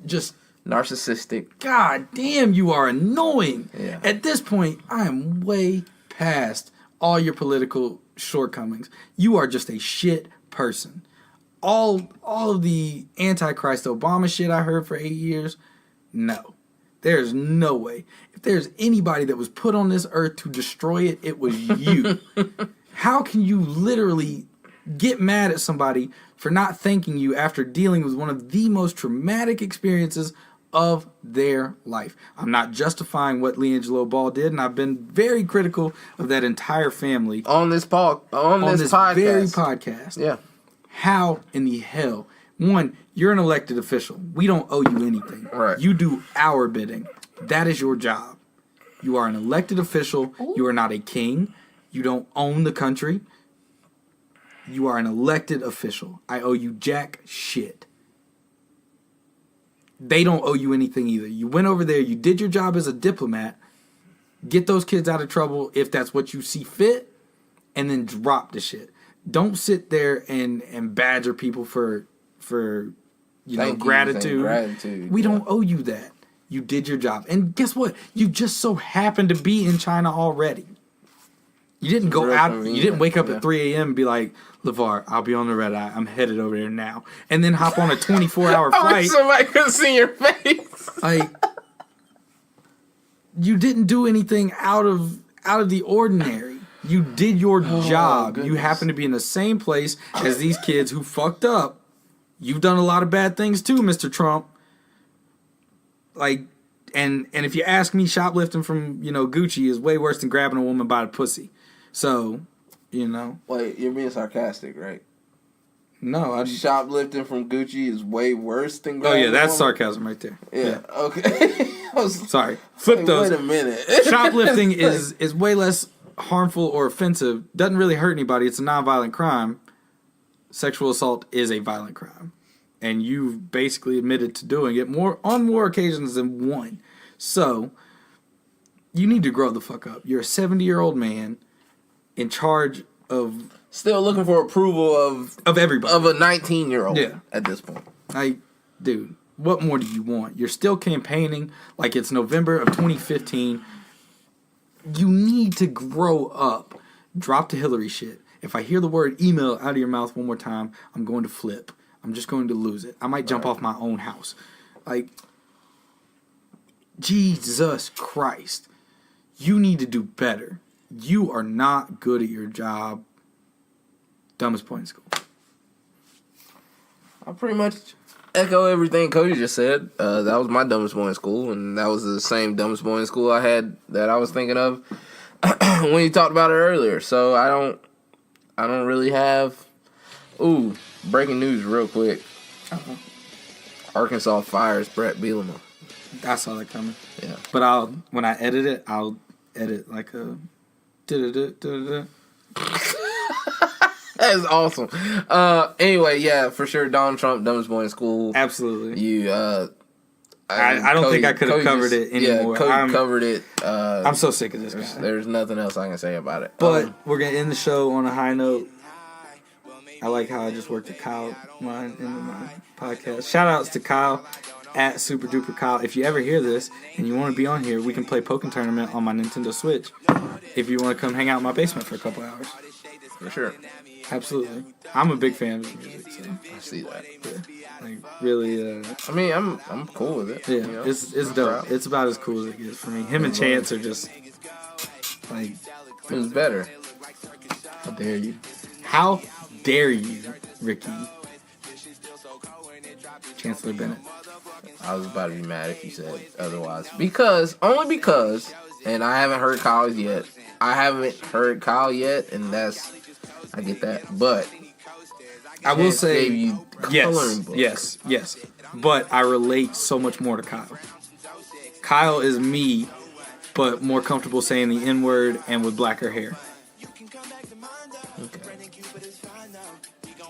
just Narcissistic. God damn, you are annoying. Yeah. At this point, I am way past all your political shortcomings. You are just a shit person. All of the Antichrist Obama shit I heard for 8 years, no. There's no way. If there's anybody that was put on this earth to destroy it, it was you. How can you literally get mad at somebody for not thanking you after dealing with one of the most traumatic experiences of their life. I'm not justifying what LiAngelo Ball did, and I've been very critical of that entire family on this podcast. very podcast. Yeah. How in the hell? One, you're an elected official. We don't owe you anything. Right. You do our bidding. That is your job. You are an elected official. You are not a king. You don't own the country. You are an elected official. I owe you jack shit. They don't owe you anything either. You went over there. You did your job as a diplomat. Get those kids out of trouble if that's what you see fit. And then drop the shit. Don't sit there and badger people for gratitude. We don't owe you that. You did your job. And guess what? You just so happened to be in China already. You didn't go out. You didn't wake up at 3 a.m. and be like, LeVar, I'll be on the red eye. I'm headed over there now. And then hop on a 24-hour I flight. wish somebody could see your face. Like, you didn't do anything out of the ordinary. You did your job. Goodness. You happen to be in the same place as these kids who fucked up. You've done a lot of bad things too, Mr. Trump. Like, and if you ask me, shoplifting from, Gucci is way worse than grabbing a woman by the pussy. So, Wait, you're being sarcastic, right? No, Shoplifting from Gucci is way worse than. Oh yeah, that's woman? sarcasm right there. Yeah. Okay. I was Sorry. Flip like, those. Wait a minute. Shoplifting is way less harmful or offensive. Doesn't really hurt anybody. It's a non-violent crime. Sexual assault is a violent crime, and you've basically admitted to doing it on more occasions than one. So you need to grow the fuck up. You're a 70-year-old man in charge of Still looking for approval of everybody, of a 19-year-old. Yeah. At this point. Like, dude, what more do you want? You're still campaigning like it's November of 2015. You need to grow up. Drop the Hillary shit. If I hear the word email out of your mouth one more time, I'm going to flip. I'm just going to lose it. I might jump off my own house. Like, Jesus Christ. You need to do better. You are not good at your job. Dumbest point in school. I pretty much echo everything Cody just said. That was my dumbest boy in school, and that was the same dumbest boy in school I had that I was thinking of when you talked about it earlier. So I don't really have. Ooh, breaking news real quick. Arkansas fires Brett Bielema. I saw that coming. Yeah. But when I edit it, I'll edit like a da-da-da-da-da. That is awesome. Anyway, yeah, for sure, Donald Trump, dumbest boy in school. Absolutely. You, I don't think I could have covered it anymore. Yeah, Cody covered it. I'm so sick of this guy. There's nothing else I can say about it. But we're going to end the show on a high note. I like how I just worked at Kyle line into my podcast. Shout outs to Kyle at Super Duper Kyle. If you ever hear this and you want to be on here, we can play Pokken Tournament on my Nintendo Switch. If you want to come hang out in my basement for a couple hours. For sure. Absolutely. I'm a big fan of his music, so I see that. yeah. Like really I mean, I'm cool with it. yeah, you know? it's dope. It's about as cool as it gets for me. Him and Chance are just like, Who's better? how dare you? How dare you, Ricky? Chancellor Bennett. I was about to be mad if you said otherwise. Only because, and I haven't heard Kyle yet. And I get that. But I will Chance say, gave you coloring book. yes. But I relate so much more to Kyle. Kyle is me, but more comfortable saying the N-word and with blacker hair. Okay.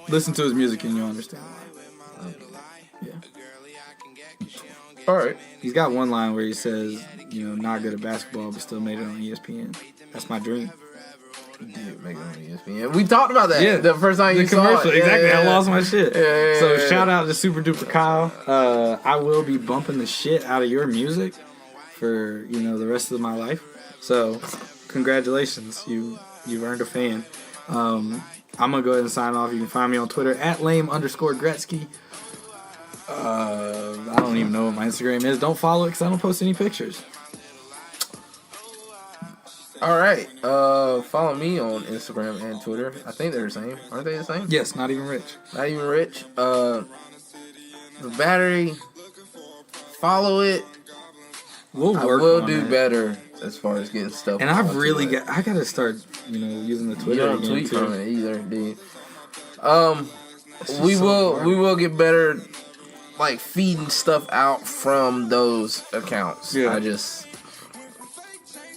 Listen to his music and you'll understand why. Yeah. All right. He's got one line where he says, not good at basketball, but still made it on ESPN. That's my dream. Dude, make it on ESPN. We talked about that. Yeah. The first time you The saw commercial, it. exactly. Yeah, I lost my shit. Yeah, So yeah. shout out to Super Duper Kyle. I will be bumping the shit out of your music for the rest of my life. So congratulations, you've earned a fan. I'm gonna go ahead and sign off. You can find me on Twitter at lame_Gretzky. I don't even know what my Instagram is. Don't follow it because I don't post any pictures. All right. Follow me on Instagram and Twitter. I think they're the same. Aren't they the same? Yes, not even rich. Not even rich. The battery. Follow it. We'll I work will on do that. better as far as getting stuff. And I've onto really it. I gotta start, using the You Twitter don't again tweet too. from it either, dude. It's We just so will hard. we will get better, like feeding stuff out from those accounts. Yeah.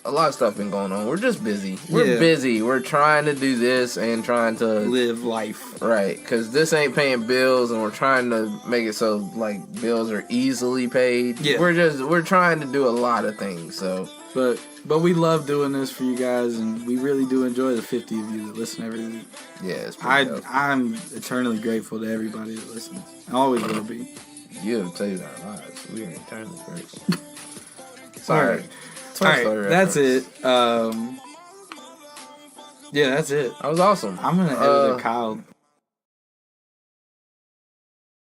A lot of stuff been going on. We're just busy. We're Yeah. busy. We're trying to do this and trying to Live life. right, because this ain't paying bills, and we're trying to make it so like bills are easily paid. Yeah. We're trying to do a lot of things. So But we love doing this for you guys, and we really do enjoy the 50 of you that listen every week. yeah, it's pretty dope. I'm eternally grateful to everybody that listens. I always will be. You have saved our lives. We are eternally grateful. All Sorry. right. All right, that's it. Yeah, that's it. That was awesome. I'm gonna edit Kyle